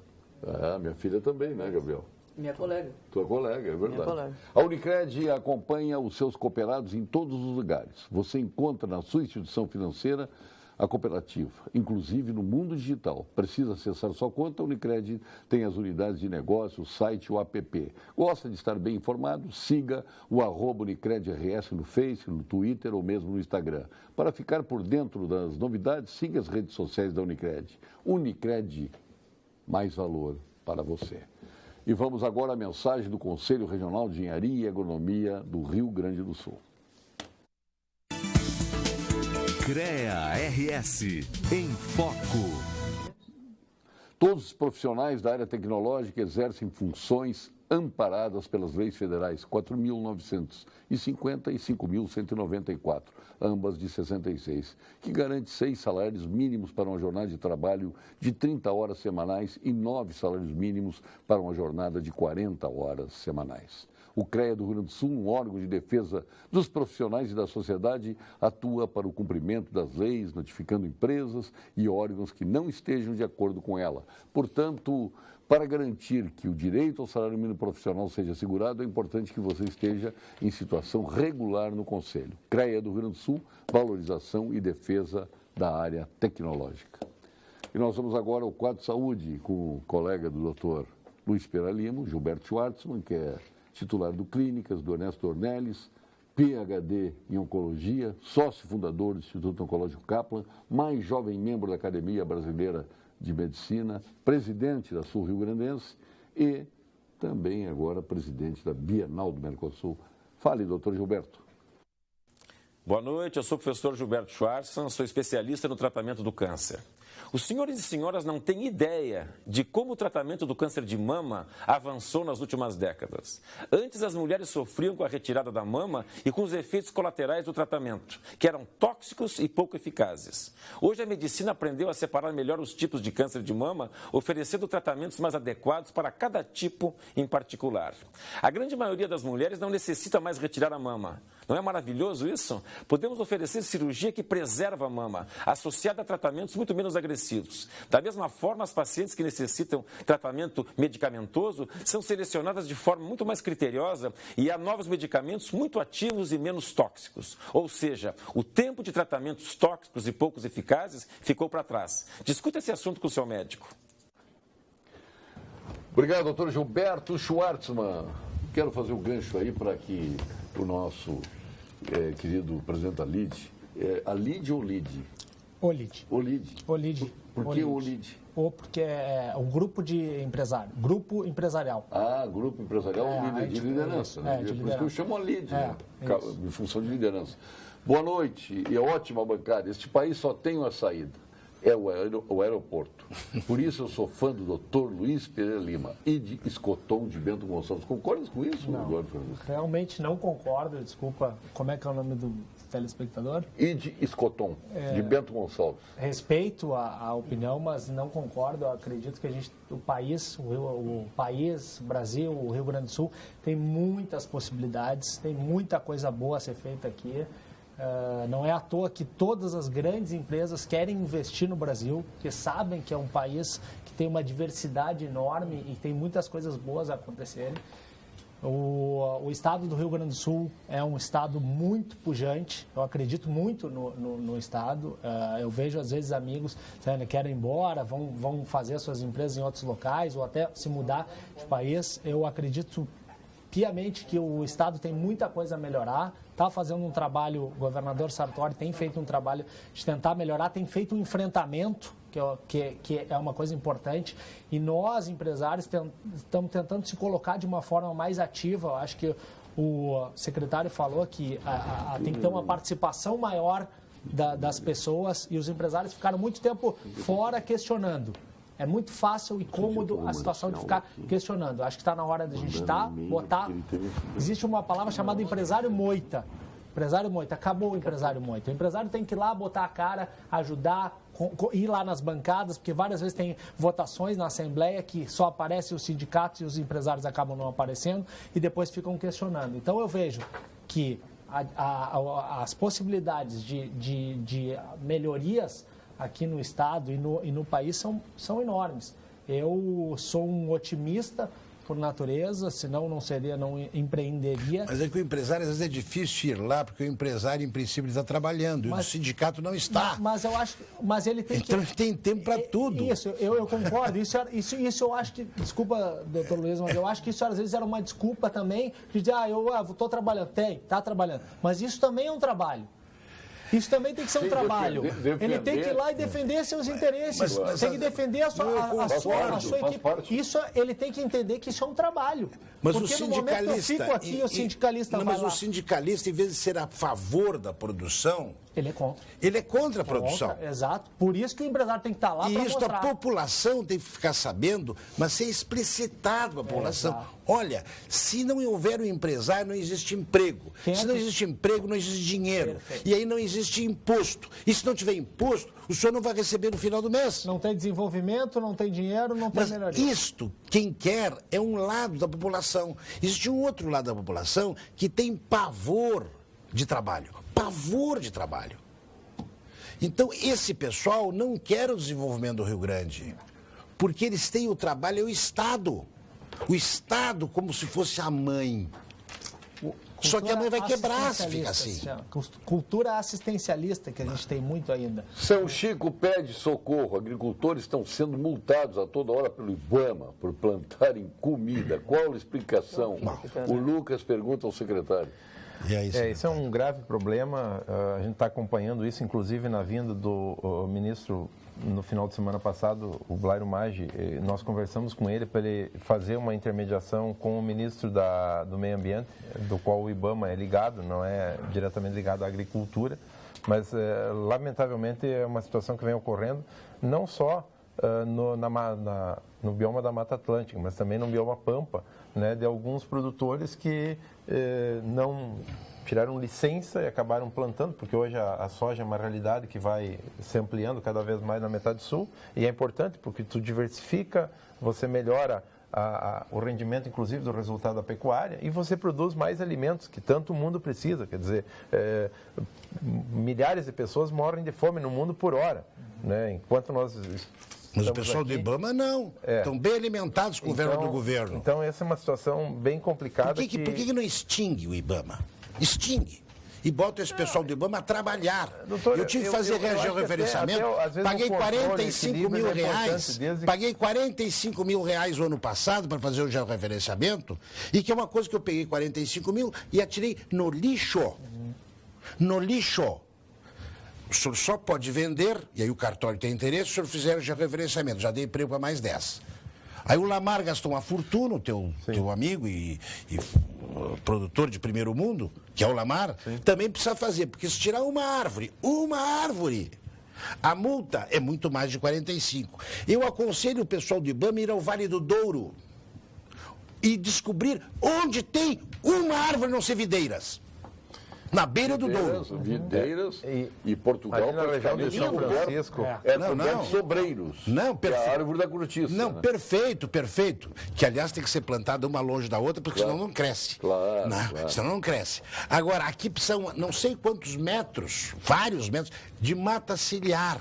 Minha filha também, né, Gabriel? Minha colega. Tua colega, é verdade. Minha colega. A Unicred acompanha os seus cooperados em todos os lugares. Você encontra na sua instituição financeira a cooperativa, inclusive no mundo digital. Precisa acessar sua conta? A Unicred tem as unidades de negócio, o site e o app. Gosta de estar bem informado? Siga o @UnicredRS no Face, no Twitter ou mesmo no Instagram. Para ficar por dentro das novidades, siga as redes sociais da Unicred. Unicred, mais valor para você. E vamos agora à mensagem do Conselho Regional de Engenharia e Agronomia do Rio Grande do Sul. CREA RS em Foco. Todos os profissionais da área tecnológica exercem funções amparadas pelas leis federais 4.950 e 5.194, ambas de 66, que garante 6 salários mínimos para uma jornada de trabalho de 30 horas semanais e 9 salários mínimos para uma jornada de 40 horas semanais. O CREA do Rio Grande do Sul, um órgão de defesa dos profissionais e da sociedade, atua para o cumprimento das leis, notificando empresas e órgãos que não estejam de acordo com ela. Portanto, para garantir que o direito ao salário mínimo profissional seja assegurado, é importante que você esteja em situação regular no Conselho. CREA do Rio Grande do Sul, valorização e defesa da área tecnológica. E nós vamos agora ao quadro de saúde com o colega do Dr. Luiz Pereira Lima, Gilberto Schwartzman, que é titular do Clínicas, do Ernesto Ornelis, PhD em Oncologia, sócio fundador do Instituto Oncológico Kaplan, mais jovem membro da Academia Brasileira de Medicina, presidente da Sul Rio Grandense e também agora presidente da Bienal do Mercosul. Fale, doutor Gilberto. Boa noite, eu sou o professor Gilberto Schwartzman, sou especialista no tratamento do câncer. Os senhores e senhoras não têm ideia de como o tratamento do câncer de mama avançou nas últimas décadas. Antes, as mulheres sofriam com a retirada da mama e com os efeitos colaterais do tratamento, que eram tóxicos e pouco eficazes. Hoje, a medicina aprendeu a separar melhor os tipos de câncer de mama, oferecendo tratamentos mais adequados para cada tipo em particular. A grande maioria das mulheres não necessita mais retirar a mama. Não é maravilhoso isso? Podemos oferecer cirurgia que preserva a mama, associada a tratamentos muito menos agressivos. Da mesma forma, as pacientes que necessitam tratamento medicamentoso são selecionadas de forma muito mais criteriosa e há novos medicamentos muito ativos e menos tóxicos. Ou seja, o tempo de tratamentos tóxicos e poucos eficazes ficou para trás. Discuta esse assunto com o seu médico. Obrigado, doutor Gilberto Schwartzman. Quero fazer o gancho aí para que o nosso querido presidente da LID, a LID ou LID? OLID. OLID. OLID. Por que OLID? Porque é um grupo de empresário, grupo empresarial. Ah, grupo empresarial líder, de liderança. Né? De Por isso que eu chamo a LID, né? Isso. Em função de liderança. Boa noite e ótima bancada. Este país só tem uma saída, é o aeroporto. Por isso eu sou fã do Dr. Luiz Pereira Lima e de Escoton de Bento Gonçalves. Concordas com isso? Não, realmente não concordo, desculpa. Como é que é o nome do telespectador? Ide Escoton, de Bento Gonçalves. Respeito a opinião, mas não concordo. Eu acredito que o país, o Brasil, o Rio Grande do Sul, tem muitas possibilidades, tem muita coisa boa a ser feita aqui. Não é à toa que todas as grandes empresas querem investir no Brasil, porque sabem que é um país que tem uma diversidade enorme e tem muitas coisas boas a acontecerem. O estado do Rio Grande do Sul é um estado muito pujante, eu acredito muito no estado. Eu vejo às vezes amigos que querem ir embora, vão fazer suas empresas em outros locais ou até se mudar de país. Eu acredito piamente que o estado tem muita coisa a melhorar, está fazendo um trabalho, o governador Sartori tem feito um trabalho de tentar melhorar, tem feito um enfrentamento, que é uma coisa importante, e nós, empresários, estamos tentando se colocar de uma forma mais ativa. Eu acho que o secretário falou que tem que ter uma participação maior das pessoas, e os empresários ficaram muito tempo fora questionando. É muito fácil e cômodo a situação de ficar questionando. Acho que está na hora de a gente botar... Existe uma palavra chamada empresário moita. Empresário moita. Acabou o empresário moita. O empresário tem que ir lá, botar a cara, ajudar, ir lá nas bancadas, porque várias vezes tem votações na Assembleia que só aparecem os sindicatos e os empresários acabam não aparecendo e depois ficam questionando. Então eu vejo que as possibilidades de melhorias aqui no estado e no país são enormes. Eu sou um otimista por natureza, senão não empreenderia. Mas é que o empresário, às vezes, é difícil ir lá, porque o empresário, em princípio, está trabalhando, e o sindicato não está. Mas eu acho, mas ele tem então, ele tem tempo para tudo. Isso, eu concordo. Isso eu acho que, desculpa, doutor Luiz, mas eu acho que isso às vezes era uma desculpa também, de dizer, eu estou trabalhando. Está trabalhando. Mas isso também é um trabalho. Isso também tem que ser um trabalho. Ele tem que ir lá e defender seus interesses. Tem que defender a sua equipe. Isso, ele tem que entender que isso é um trabalho. Mas porque o sindicalista, no momento que eu fico aqui, o sindicalista vai lá. Mas o sindicalista, em vez de ser a favor da produção, Ele é contra. Ele é contra a produção. Exato. Por isso que o empresário tem que estar lá para E mostrar. isso a população tem que ficar sabendo, mas ser explicitado à população. Olha, se não houver um empresário, não existe emprego. Se não existe emprego, não existe dinheiro. Perfeito. E aí não existe imposto. E se não tiver imposto, o senhor não vai receber no final do mês. Não tem desenvolvimento, não tem dinheiro, não tem Mas melhoria. isto, quem quer, é um lado da população. Existe um outro lado da população que tem pavor de trabalho. Pavor de trabalho. Então, esse pessoal não quer o desenvolvimento do Rio Grande, porque eles têm o trabalho, é o Estado. O Estado como se fosse a mãe. Só que a mãe vai quebrar se fica assim. Cultura assistencialista, que a gente tem muito ainda. São Chico pede socorro. Agricultores estão sendo multados a toda hora pelo IBAMA por plantarem comida. Qual a explicação? O Lucas pergunta ao secretário. Isso é um grave problema. A gente está acompanhando isso, inclusive na vinda do ministro no final de semana passado, o Blairo Maggi. Nós conversamos com ele para ele fazer uma intermediação com o ministro do Meio Ambiente, do qual o IBAMA é ligado, não é diretamente ligado à agricultura, mas lamentavelmente é uma situação que vem ocorrendo não só no bioma da Mata Atlântica, mas também no bioma Pampa, né, de alguns produtores que não tiraram licença e acabaram plantando, porque hoje a soja é uma realidade que vai se ampliando cada vez mais na metade sul, e é importante porque tu diversifica, você melhora o rendimento, inclusive, do resultado da pecuária, e você produz mais alimentos que tanto o mundo precisa. Quer dizer, milhares de pessoas morrem de fome no mundo por hora, né? Enquanto nós... Mas o pessoal do IBAMA não. Estão bem alimentados com o verbo do governo. Então, essa é uma situação bem complicada. Por que não extingue o IBAMA? Extingue. E bota esse pessoal do IBAMA a trabalhar. Doutor, eu tive que fazer georreferenciamento, paguei 45 mil reais. Paguei 45 mil reais o ano passado para fazer o georreferenciamento, e que é uma coisa que eu peguei 45 mil e atirei no lixo. No lixo. O senhor só pode vender, e aí o cartório tem interesse, se o senhor fizer o georreferenciamento. Já dei emprego para mais 10. Aí o Lamar gastou uma fortuna, o teu amigo e produtor de primeiro mundo, que é o Lamar, também precisa fazer, porque se tirar uma árvore, a multa é muito mais de 45. Eu aconselho o pessoal do IBAMA a ir ao Vale do Douro e descobrir onde tem uma árvore não ser videiras. Na beira do Douro. Videiras e Portugal, na região de São Francisco. Não, sobreiros. Não, perfeito. É a árvore da cortiça. Não, né? Perfeito. Que, aliás, tem que ser plantada uma longe da outra, porque senão não cresce. Claro. Senão não cresce. Agora, aqui são não sei quantos metros, vários metros, de mata ciliar,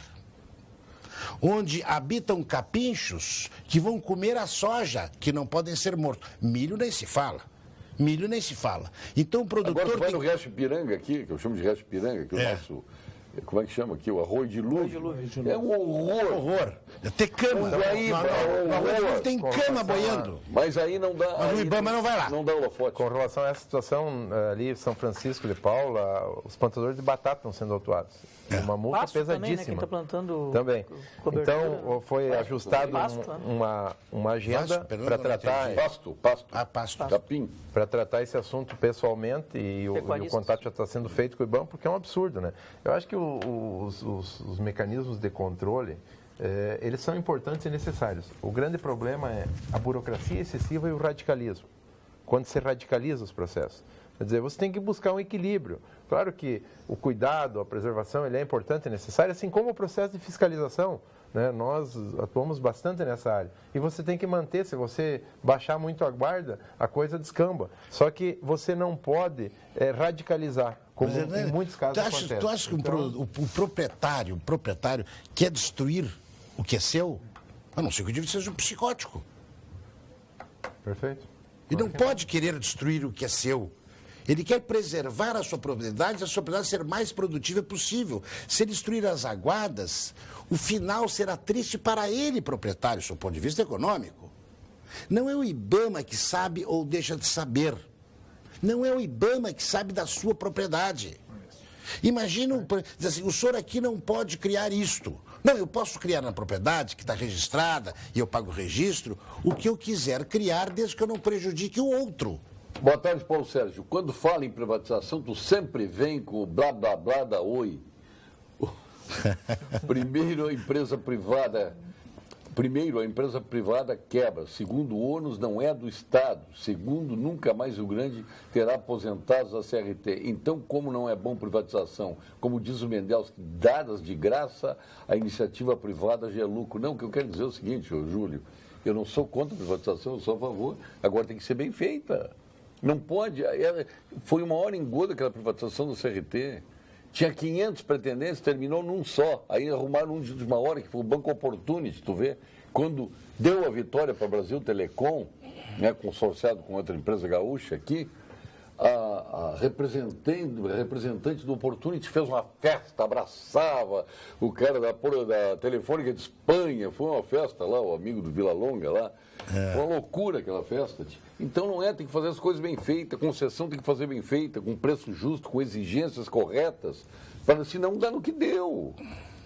onde habitam capinchos que vão comer a soja, que não podem ser mortos. Milho nem se fala. Então o produtor. Agora vai no Riacho Ipiranga aqui, que eu chamo de Riacho Ipiranga, que o nosso. Como é que chama aqui? O arroio de dilúvio. É um horror. Tem cama. O arroio tem cama boiando. Mas aí não dá. Mas o IBAMA não vai lá. Não dá holofote. Com relação a essa situação ali, São Francisco de Paula, os plantadores de batata estão sendo autuados. Uma multa pasto pesadíssima. Também, né? Quem está plantando também. Cobertura, então, foi ajustado uma agenda para tratar... Pasto. Capim. Para tratar esse assunto pessoalmente, e o contato já está sendo feito com o IBAMA, porque é um absurdo, né? Eu acho que os mecanismos de controle, eles são importantes e necessários. O grande problema é a burocracia excessiva e o radicalismo. Quando se radicaliza os processos. Quer dizer, você tem que buscar um equilíbrio. Claro que o cuidado, a preservação, ele é importante e necessário, assim como o processo de fiscalização, né? Nós atuamos bastante nessa área. E você tem que manter, se você baixar muito a guarda, a coisa descamba. Só que você não pode radicalizar, como em muitos casos acontece. Tu acha que o proprietário quer destruir o que é seu? A não ser que o indivíduo seja um psicótico. Perfeito. E não pode querer destruir o que é seu. Ele quer preservar a sua propriedade ser mais produtiva possível. Se ele destruir as aguadas, o final será triste para ele, proprietário, do seu ponto de vista econômico. Não é o IBAMA que sabe ou deixa de saber. Não é o IBAMA que sabe da sua propriedade. Imagina, diz assim, o senhor aqui não pode criar isto. Não, eu posso criar na propriedade, que está registrada, e eu pago o registro, o que eu quiser criar, desde que eu não prejudique o outro. Boa tarde, Paulo Sérgio. Quando fala em privatização, tu sempre vem com o blá blá blá da Oi. Primeiro, a empresa privada quebra. Segundo, o ônus não é do Estado. Segundo, nunca mais o Rio Grande terá aposentados da CRT. Então, como não é bom privatização? Como diz o Mendels, dadas de graça, a iniciativa privada já é lucro. Não, o que eu quero dizer é o seguinte, Júlio, eu não sou contra a privatização, eu sou a favor. Agora tem que ser bem feita. Não pode. Foi uma hora engoda aquela privatização do CRT. Tinha 500 pretendentes, terminou num só. Aí arrumaram um de última hora, que foi o Banco Opportunity, tu vê? Quando deu a vitória para o Brasil Telecom, né, consorciado com outra empresa gaúcha aqui, a representante do Opportunity fez uma festa, abraçava o cara da Telefônica de Espanha, foi uma festa lá, o amigo do Vila Longa lá. Foi uma loucura aquela festa. Então não tem que fazer as coisas bem feitas, concessão tem que fazer bem feita, com preço justo, com exigências corretas, para senão dá no que deu.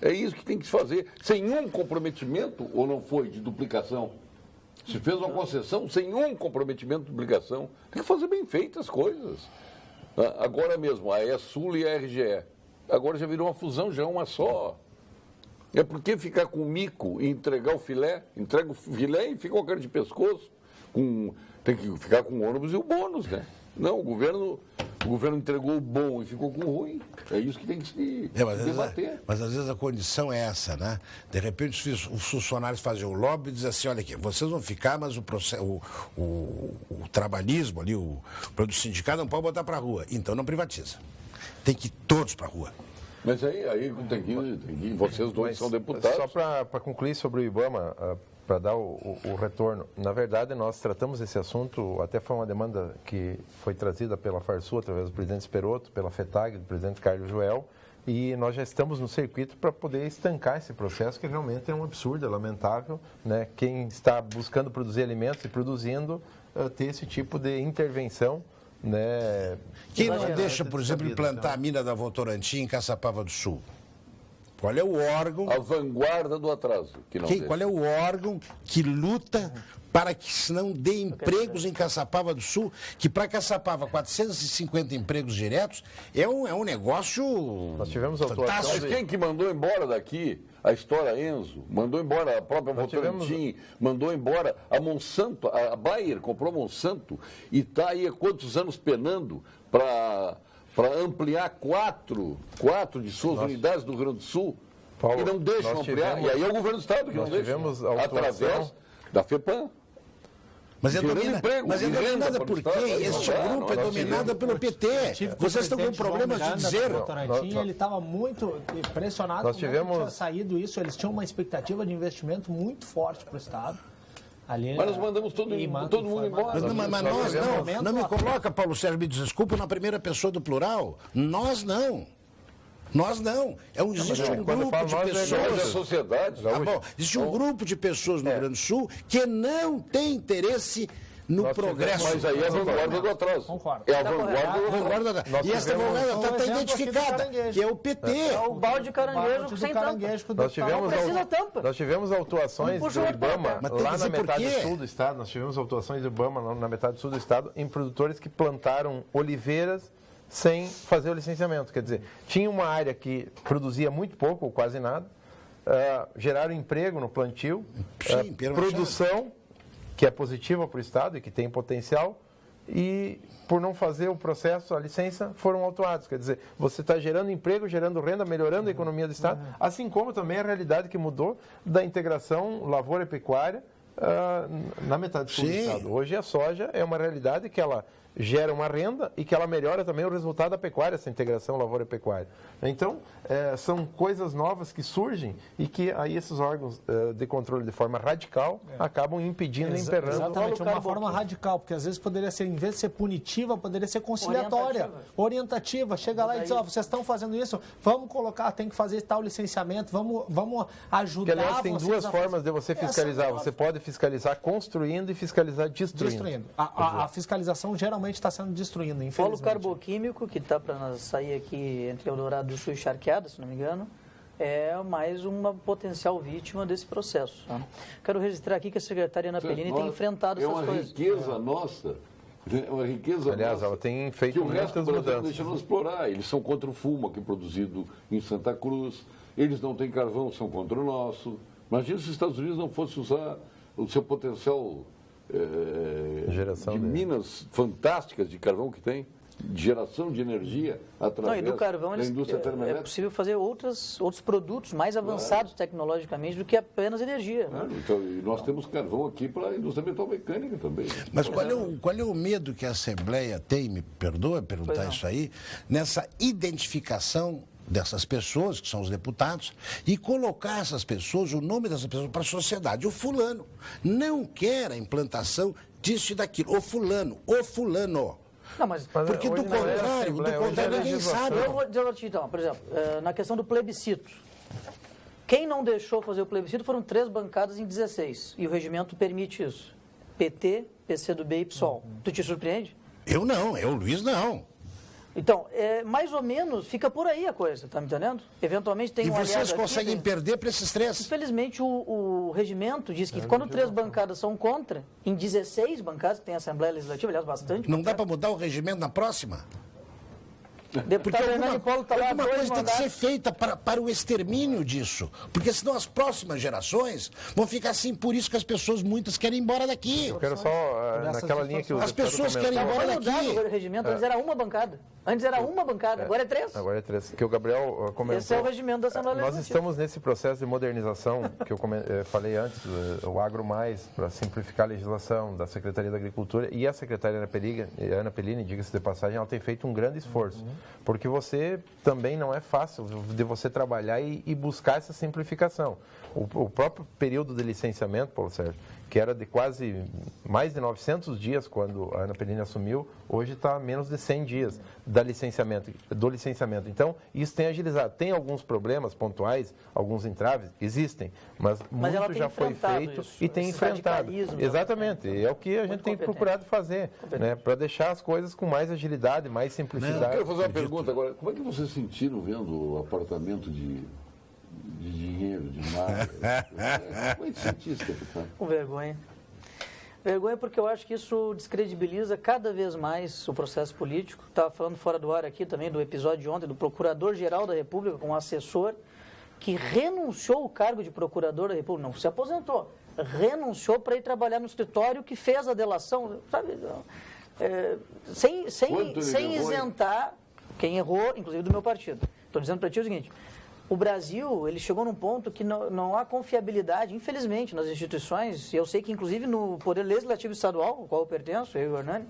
É isso que tem que se fazer, sem um comprometimento, ou não foi, de duplicação. Se fez uma concessão sem um comprometimento de duplicação, tem que fazer bem feitas as coisas. Agora mesmo, a ESUL e a RGE, agora já virou uma fusão, já é uma só. É porque ficar com o mico e entregar o filé, entrega o filé e fica com a cara de pescoço. Tem que ficar com o ônibus e o bônus, né? Não, o governo entregou o bom e ficou com o ruim. É isso que tem que se debater. Mas às vezes a condição é essa, né? De repente os funcionários fazem o lobby e dizem assim, olha aqui, vocês vão ficar, mas o trabalhismo ali, o produto sindicato não pode botar para a rua. Então não privatiza. Tem que ir todos para a rua. Mas aí tem que ir, vocês dois são deputados. Só para concluir sobre o IBAMA, para dar o retorno, na verdade nós tratamos esse assunto, até foi uma demanda que foi trazida pela Farsul, através do presidente Esperotto, pela FETAG, do presidente Carlos Joel, e nós já estamos no circuito para poder estancar esse processo, que realmente é um absurdo, é lamentável, né? Quem está buscando produzir alimentos e produzindo, ter esse tipo de intervenção, né? Quem não deixa, por exemplo, implantar a mina da Votorantim em Caçapava do Sul? Qual é o órgão... A vanguarda do atraso. Qual é o órgão que luta para que se não dê empregos em Caçapava do Sul, que para Caçapava 450 empregos diretos é um negócio Nós tivemos fantástico. Mas quem que mandou embora daqui a História Enzo, mandou embora a própria Votorantim, mandou embora a Monsanto, a Bayer comprou a Monsanto e está aí há quantos anos penando para ampliar quatro de suas unidades do Rio Grande do Sul, Paulo, e não deixam ampliar. E aí é o governo do Estado que não deixa, através da FEPAM. Mas é dominada por quem? Este grupo é dominado pelo PT. Vocês estão com problemas de dizer. Ele estava muito impressionado como tinha saído isso. Eles tinham uma expectativa de investimento muito forte para o Estado. Mas nós mandamos todo mundo embora. Mas não me coloca, Paulo Sérgio, me desculpa, na primeira pessoa do plural. Nós não. Existe um grupo de pessoas. Da sociedade. Existe um grupo de pessoas no Rio Grande do Sul que não tem interesse no progresso. Mas aí é a vanguarda do atraso. Concordo. É a vanguarda do atraso. E essa vanguarda está identificada, que é o PT. É o balde de caranguejo sem tampa. Nós tivemos autuações do IBAMA lá na metade sul do estado. Nós tivemos autuações do IBAMA na metade sul do estado em produtores que plantaram oliveiras sem fazer o licenciamento. Quer dizer, tinha uma área que produzia muito pouco ou quase nada, geraram emprego no plantio, produção que é positiva para o Estado e que tem potencial, e por não fazer o processo, a licença, foram autuados. Quer dizer, você está gerando emprego, gerando renda, melhorando a economia do Estado, assim como também a realidade que mudou da integração lavoura e pecuária na metade sul do Estado. Hoje a soja é uma realidade que ela gera uma renda e que ela melhora também o resultado da pecuária, essa integração lavoura e pecuária. Então, são coisas novas que surgem e que aí esses órgãos de controle de forma radical acabam impedindo e emperrando. Exatamente, uma forma radical, porque às vezes poderia ser, em vez de ser punitiva, poderia ser conciliatória, orientativa. Chega lá e diz, vocês estão fazendo isso, vamos colocar, tem que fazer tal licenciamento, vamos ajudar. Porque, aliás, tem duas formas de você fiscalizar. Você pode fiscalizar construindo e fiscalizar destruindo. A fiscalização geralmente está sendo destruído, infelizmente. Polo carboquímico, que está para sair aqui entre Eldorado do Sul e Charqueada, se não me engano, é mais uma potencial vítima desse processo. Tá? Quero registrar aqui que a secretária Ana Pellini tem enfrentado essas coisas. É uma riqueza nossa É uma riqueza Aliás, nossa, ela tem feito que o resto muitas do Brasil mudanças. deixa não explorar. Eles são contra o fumo aqui produzido em Santa Cruz. Eles não têm carvão, são contra o nosso. Imagina se os Estados Unidos não fossem usar o seu potencial Geração de dele. minas fantásticas de carvão que tem, de geração de energia através Não, e do carvão da eles, indústria é termoelétrica. possível fazer outros produtos mais avançados tecnologicamente do que apenas energia. Claro, então, e nós temos carvão aqui para a indústria metalmecânica também. Né? Mas qual é o medo que a Assembleia tem, me perdoa perguntar isso aí, nessa identificação dessas pessoas, que são os deputados, e colocar essas pessoas, o nome dessas pessoas para a sociedade. O fulano não quer a implantação disso e daquilo. O fulano. Não, mas Porque do contrário, ninguém sabe. eu vou dizer então, por exemplo, na questão do plebiscito. Quem não deixou fazer o plebiscito foram 3 bancadas em 16. E o regimento permite isso. PT, PCdoB e PSOL. Tu te surpreende? Eu não, o Luiz não. Então, mais ou menos, fica por aí a coisa, tá me entendendo? Eventualmente tem E um aliado vocês aqui, conseguem perder para esses 3? Infelizmente, o regimento diz que quando 3 bancadas são contra, em 16 bancadas, que tem a Assembleia Legislativa, aliás, bastante. Não dá para mudar o regimento na próxima? Porque Deputado Hernani Polo está lá, alguma 2 coisa tem que ser mandatos. feita para o extermínio disso. Porque senão as próximas gerações vão ficar assim, por isso que as pessoas, muitas, querem ir embora daqui. Eu quero só, naquela linha que o As deputado pessoas querem ir comentou. embora Foi mudado daqui. o regimento, antes era uma bancada. Antes era uma bancada, agora é 3. Agora é 3. Que o Gabriel comentou. Esse é o regimento da Assembleia Nós Legislativa. estamos nesse processo de modernização que eu falei antes, o Agro Mais, para simplificar a legislação da Secretaria da Agricultura. E a secretária Ana Pellini, diga-se de passagem, ela tem feito um grande esforço. Porque você também não é fácil de você trabalhar e buscar essa simplificação. O próprio período de licenciamento, Paulo Sérgio, que era de quase mais de 900 dias quando a Ana Pellini assumiu, hoje está a menos de 100 dias do licenciamento. Então, isso tem agilizado. Tem alguns problemas pontuais, alguns entraves, existem, mas ela muito tem já foi enfrentado feito isso, e tem esse enfrentado. radicalismo, Exatamente, é o que a gente tem competente. procurado fazer, né, para deixar as coisas com mais agilidade, mais Eu simplicidade. quero fazer uma pergunta agora. Como é que vocês sentiram vendo o apartamento de dinheiro, de mar? Como é que sentiu isso, capitão? Com vergonha. Vergonha porque eu acho que isso descredibiliza cada vez mais o processo político. Estava falando fora do ar aqui também do episódio de ontem do Procurador-Geral da República com um assessor que renunciou ao cargo de Procurador da República, não se aposentou, renunciou para ir trabalhar no escritório que fez a delação, sabe? Sem isentar quem errou, inclusive do meu partido. Estou dizendo para ti o seguinte, o Brasil, ele chegou num ponto que não há confiabilidade, infelizmente, nas instituições. Eu sei que, inclusive, no Poder Legislativo Estadual, ao qual eu pertenço, eu e o Hernani,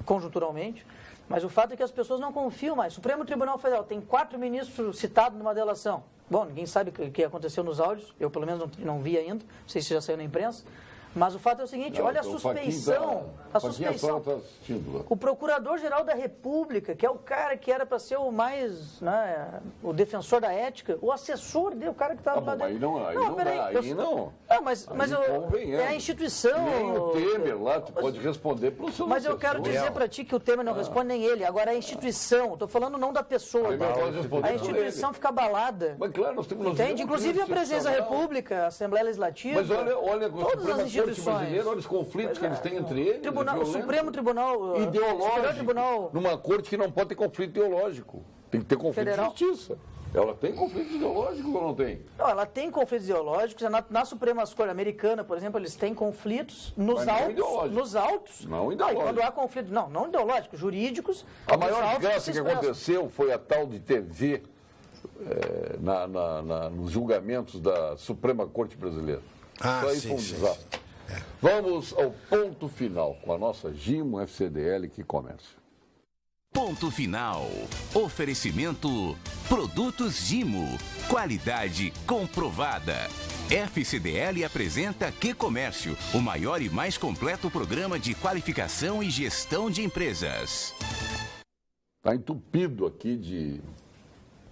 conjunturalmente, mas o fato é que as pessoas não confiam mais. O Supremo Tribunal Federal tem 4 ministros citados numa delação. Bom, ninguém sabe o que aconteceu nos áudios, eu pelo menos não vi ainda, não sei se já saiu na imprensa. Mas o fato é o seguinte, olha a suspeição. A suspeição. Tá assistindo lá. O Procurador-Geral da República, que é o cara que era para ser o mais, né, o defensor da ética, o assessor dele, o cara que estava lá dentro. Aí não dá, Mas convenhamos. é a instituição. Nem o Temer lá, tu pode responder pelo seu Mas eu quero dizer para ti que o Temer não responde nem ele. Agora é a instituição. Estou falando não da pessoa. A instituição fica abalada. Mas claro, nós temos... Entende? Inclusive a presidência da República, a Assembleia Legislativa. Mas olha todas as instituições. Brasileiro, olha os conflitos que eles têm entre eles. O Supremo Tribunal ideológico. Tribunal, numa corte que não pode ter conflito ideológico. Tem que ter conflito Federal. de justiça. Ela tem conflito ideológico ou não tem? Não, ela tem conflitos ideológicos. Na Suprema Corte Americana, por exemplo, eles têm conflitos nos autos. Não ideológicos. Quando há conflitos, não ideológicos, jurídicos. A maior graça que aconteceu foi a tal de TV nos julgamentos da Suprema Corte Brasileira. Isso aí foi um desastre. Vamos ao ponto final com a nossa Gimo FCDL Que Comércio. Ponto final. Oferecimento Produtos Gimo. Qualidade comprovada. FCDL apresenta Que Comércio, o maior e mais completo programa de qualificação e gestão de empresas. Está entupido aqui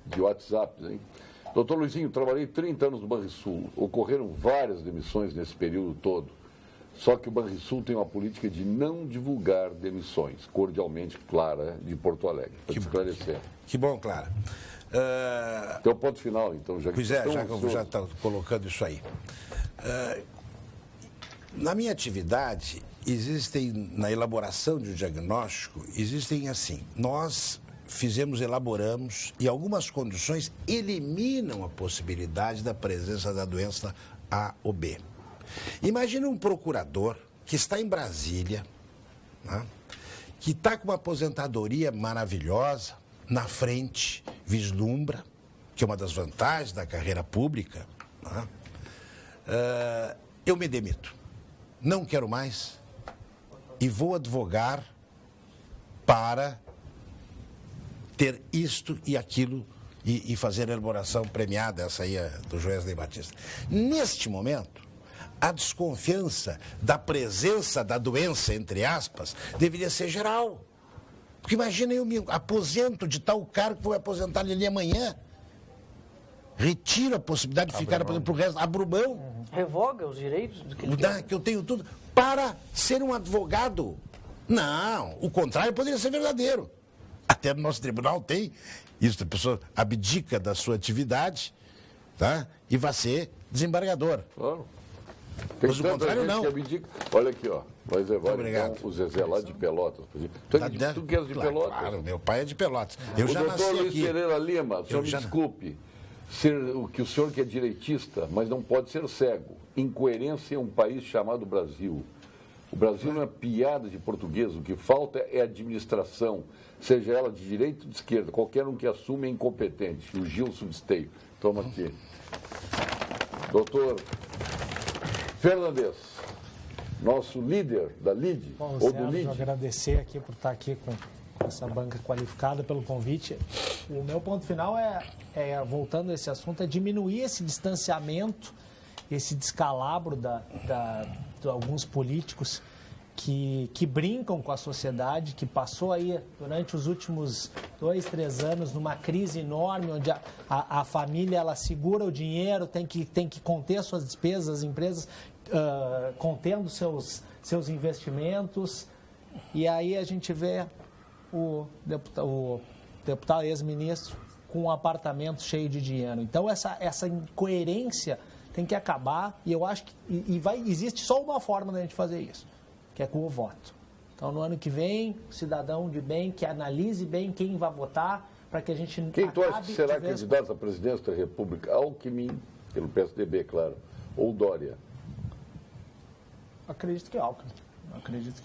de WhatsApp, hein? Doutor Luizinho, trabalhei 30 anos no Banrisul. Ocorreram várias demissões nesse período todo. Só que o Banrisul tem uma política de não divulgar demissões. Cordialmente, Clara, de Porto Alegre. Para esclarecer. Que bom, Clara. Teu ponto final, então. Já Pois é, já que eu já estou colocando isso aí. Na minha atividade, na elaboração de um diagnóstico, existem assim, nós elaboramos e algumas condições eliminam a possibilidade da presença da doença A ou B. Imagina um procurador que está em Brasília, né, que está com uma aposentadoria maravilhosa, na frente, vislumbra, que é uma das vantagens da carreira pública, né, eu me demito, não quero mais e vou advogar para ter isto e aquilo e fazer a elaboração premiada, essa aí é do Joesley Batista. Neste momento, a desconfiança da presença da doença, entre aspas, deveria ser geral. Porque imagina, eu me aposento de tal cargo que vou aposentar ali amanhã. Retiro a possibilidade de ficar para o resto, abro mão. Revoga os direitos do que eu tenho tudo para ser um advogado. Não, o contrário poderia ser verdadeiro. Até no nosso tribunal tem isso, a pessoa abdica da sua atividade, tá? E vai ser desembargador. Claro. Mas o contrário não. Olha aqui, ó. Vai levar então, o Zezé lá de Pelotas. Tu que és de Pelotas? Claro, meu pai é de Pelotas. Eu já nasci doutor Luiz aqui. Pereira Lima, o senhor me desculpe. O senhor que é direitista, mas não pode ser cego. Incoerência é um país chamado Brasil. O Brasil não é piada de português, o que falta é administração, seja ela de direita ou de esquerda. Qualquer um que assume é incompetente. O Gilson Esteio. Toma aqui. Doutor Fernandes, nosso líder da LIDE, Bom, ou do LIDE. Agradecer aqui por estar aqui com essa banca qualificada pelo convite. O meu ponto final voltando a esse assunto, é diminuir esse distanciamento, esse descalabro de alguns políticos que brincam com a sociedade, que passou aí durante os últimos 2, 3 anos numa crise enorme, onde a família ela segura o dinheiro, tem que conter suas despesas, as empresas contendo seus investimentos, e aí a gente vê o deputado ex-ministro com um apartamento cheio de dinheiro. Então essa incoerência tem que acabar, e eu acho que existe só uma forma da gente fazer isso, que é com o voto. Então, no ano que vem, cidadão de bem, que analise bem quem vai votar, para que a gente Quem tu acha que será candidato à presidência da República? Alckmin, pelo PSDB, claro, ou Dória? Acredito que Alckmin.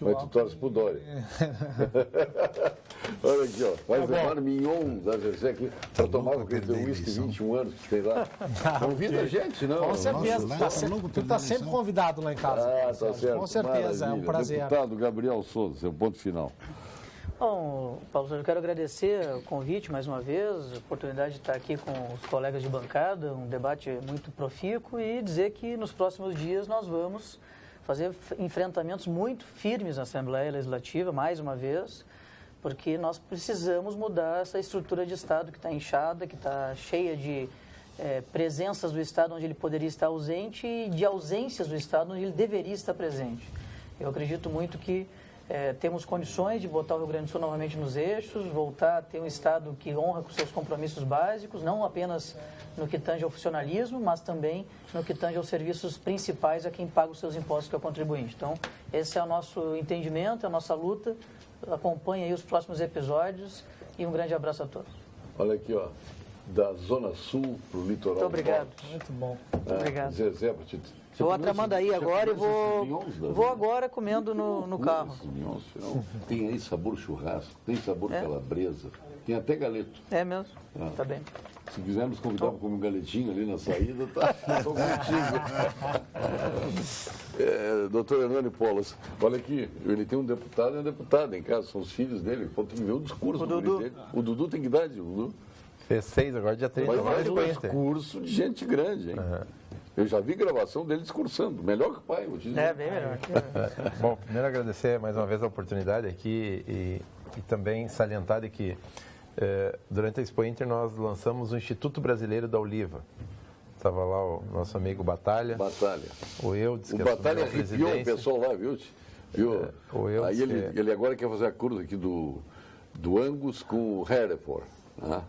Mas tu torce pro Dória. Olha aqui, ó. Vai levar Mignon da Zezé aqui para tomar aquele uísque 21 anos que tem lá. Convida a gente, não? Com certeza. Tu está sempre convidado lá em casa. Ah, tá certo. Com certeza, maravilha. É um prazer. Deputado Gabriel Souza, seu ponto final. Bom, Paulo, eu quero agradecer o convite mais uma vez, a oportunidade de estar aqui com os colegas de bancada, um debate muito profícuo, e dizer que nos próximos dias nós vamos fazer enfrentamentos muito firmes na Assembleia Legislativa, mais uma vez, porque nós precisamos mudar essa estrutura de Estado que está inchada, que está cheia de presenças do Estado onde ele poderia estar ausente e de ausências do Estado onde ele deveria estar presente. Eu acredito muito que temos condições de botar o Rio Grande do Sul novamente nos eixos, voltar a ter um Estado que honra com seus compromissos básicos, não apenas no que tange ao funcionalismo, mas também no que tange aos serviços principais a quem paga os seus impostos, que é o contribuinte. Então, esse é o nosso entendimento, é a nossa luta. Acompanhe aí os próximos episódios e um grande abraço a todos. Olha aqui, ó, da Zona Sul para o litoral. Muito obrigado. Norte. Muito bom. Muito obrigado. Zezé, Vou até Mandaí agora e vou agora comendo no carro. Tem aí sabor churrasco, tem sabor calabresa, tem até galeto. É mesmo? Tá bem. Se quiser nos convidar para comer um galetinho ali na saída, tá contigo. Doutor Hernani Polas, olha aqui, ele tem um deputado e uma deputada em casa, são os filhos dele, tem que ver o discurso do Dudu. dele. O Dudu tem que idade, o Dudu? Fez 6 agora, dia 3. Mas faz um discurso de gente grande, hein? Eu já vi gravação dele discursando, melhor que o pai, vou te dizer. Bem melhor. Bom, primeiro agradecer mais uma vez a oportunidade aqui e também salientar de que durante a Expo Inter nós lançamos o Instituto Brasileiro da Oliva. Estava lá o nosso amigo Batalha. O Eudes, que Batalha arrepiou o pessoal lá, viu? O Eudes, aí ele agora quer fazer a curva aqui do Angus com o Hereford, né?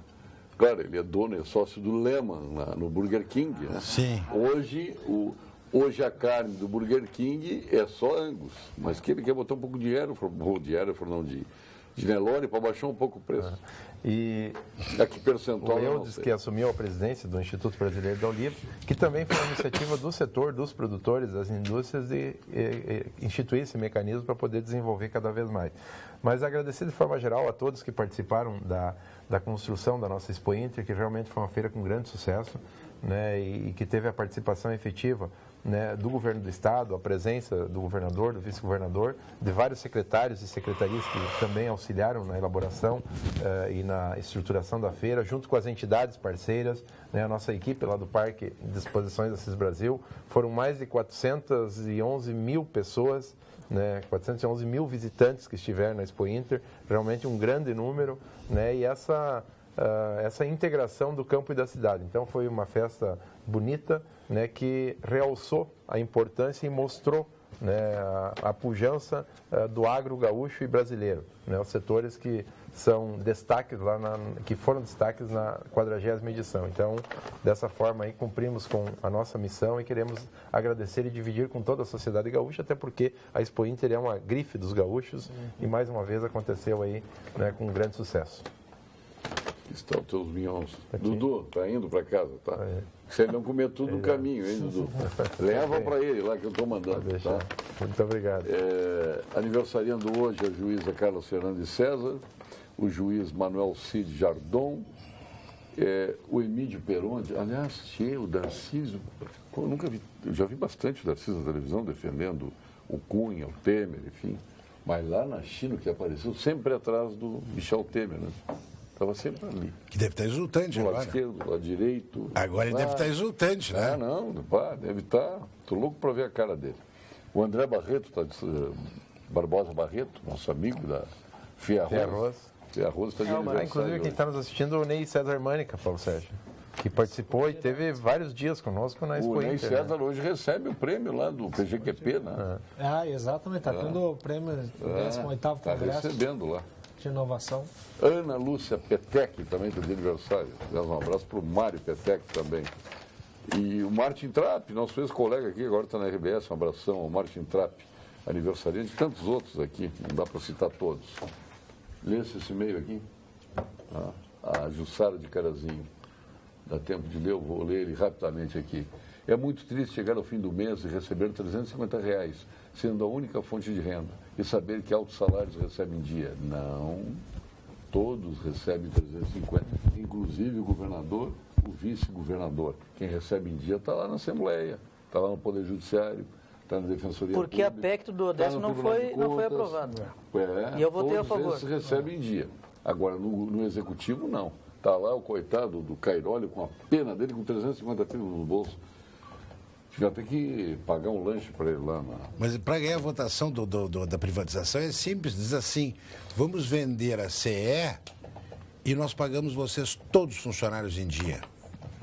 Claro, ele é dono, é sócio do Lehman no Burger King, né? Sim. Hoje, o Hoje a carne do Burger King é só Angus, mas que ele quer botar um pouco de de Nelore para baixar um pouco o preço. E que percentual o Eudes, que assumiu a presidência do Instituto Brasileiro da Oliva, que também foi uma iniciativa do setor, dos produtores, das indústrias, de instituir esse mecanismo para poder desenvolver cada vez mais. Mas agradecer de forma geral a todos que participaram da construção da nossa Expo Inter, que realmente foi uma feira com grande sucesso, né, e que teve a participação efetiva, né, do governo do estado, a presença do governador, do vice-governador, de vários secretários e secretarias que também auxiliaram na elaboração e na estruturação da feira, junto com as entidades parceiras, né, a nossa equipe lá do Parque de Exposições Assis Brasil. Foram mais de 411 mil pessoas, né, 411 mil visitantes que estiveram na Expo Inter, realmente um grande número, né, e essa integração do campo e da cidade. Então foi uma festa bonita, né, que realçou a importância e mostrou, né, a pujança do agro gaúcho e brasileiro, né, os setores que são destaques que foram destaques na 40ª edição. Então, dessa forma aí cumprimos com a nossa missão e queremos agradecer e dividir com toda a sociedade gaúcha, até porque a Expo Inter é uma grife dos gaúchos e mais uma vez aconteceu aí, né, com grande sucesso. Estão os teus minhões. Dudu, tá indo para casa, tá? Se ele não comer tudo no caminho, hein, Dudu? Leva para ele lá que eu estou mandando, tá? Muito obrigado. Aniversariando hoje a juíza Carla Fernandes César, o juiz Manuel Cid Jardon, o Emílio Peronde, aliás, o Darcísio, eu nunca vi, eu já vi bastante o Darcísio na televisão defendendo o Cunha, o Temer, enfim, mas lá na China que apareceu sempre atrás do Michel Temer, né? Estava sempre ali. Que deve estar exultante agora. Do lado esquerdo, do lado direito. Agora ele deve estar exultante, né? Deve estar. Estou louco para ver a cara dele. O André Barreto, Barbosa Barreto, nosso amigo da Fiarroz. Fiarroz está de aniversário. Inclusive, quem está nos assistindo é o Ney César Mânica, Paulo Sérgio, que participou e teve vários dias conosco na Expo Inter. O Ney César hoje recebe o prêmio lá do PGQP, né? Exatamente. Está tendo o prêmio do 18º Congresso. Está recebendo lá. De inovação. Ana Lúcia Petec também está de aniversário. Um abraço para o Mário Petec também. E o Martin Trapp, nosso ex-colega aqui, agora está na RBS, um abração ao Martin Trapp, aniversariante, e tantos outros aqui, não dá para citar todos. Lê-se esse e-mail aqui. A Jussara de Carazinho. Dá tempo de ler, eu vou ler ele rapidamente aqui. É muito triste chegar ao fim do mês e receber R$350, sendo a única fonte de renda, e saber que altos salários recebem em dia. Não, todos recebem 350, inclusive o governador, o vice-governador. Quem recebe em dia está lá na Assembleia, está lá no Poder Judiciário, está na Defensoria Pública. Porque a PEC do Odessa não foi aprovada. E eu votei a favor. Todos recebem em dia. Agora, no Executivo, não. Está lá o coitado do Cairoli com a pena dele, com 350 pilos no bolso. Já tem que pagar um lanche para ele lá. Mas para ganhar a votação da privatização é simples, diz assim, vamos vender a CE e nós pagamos vocês todos os funcionários em dia.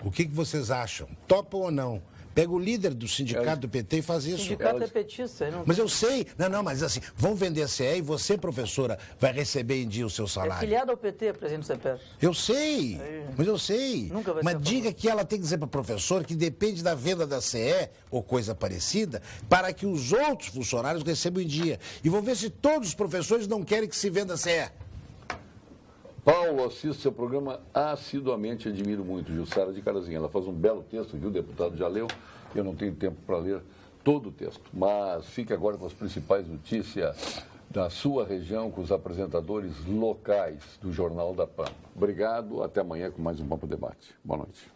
O que vocês acham? Topam ou não? Pega o líder do sindicato do PT e faz isso. O sindicato é petista. Mas eu sei. Mas assim, vão vender a CE e você, professora, vai receber em dia o seu salário. É filiado ao PT, presidente do CEPER. Eu sei, mas eu sei. Nunca vai mas diga que ela tem que dizer para o professor que depende da venda da CE ou coisa parecida para que os outros funcionários recebam em dia. E vão ver se todos os professores não querem que se venda a CE. Paulo, assiste seu programa assiduamente, admiro muito. Jussara de Carazinho, ela faz um belo texto, viu? O deputado já leu, eu não tenho tempo para ler todo o texto. Mas fique agora com as principais notícias da sua região, com os apresentadores locais do Jornal da PAN. Obrigado, até amanhã com mais um Papo Debate. Boa noite.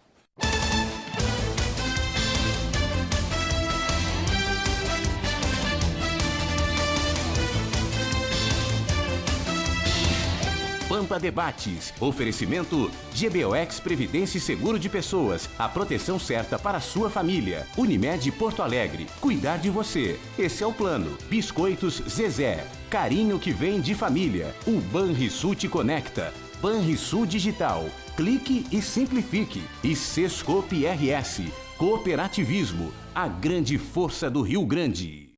Pampa Debates. Oferecimento GBOX Previdência e Seguro de Pessoas. A proteção certa para a sua família. Unimed Porto Alegre. Cuidar de você. Esse é o plano. Biscoitos Zezé. Carinho que vem de família. O Banrisul te conecta. Banrisul Digital. Clique e simplifique. E Sescope RS. Cooperativismo. A grande força do Rio Grande.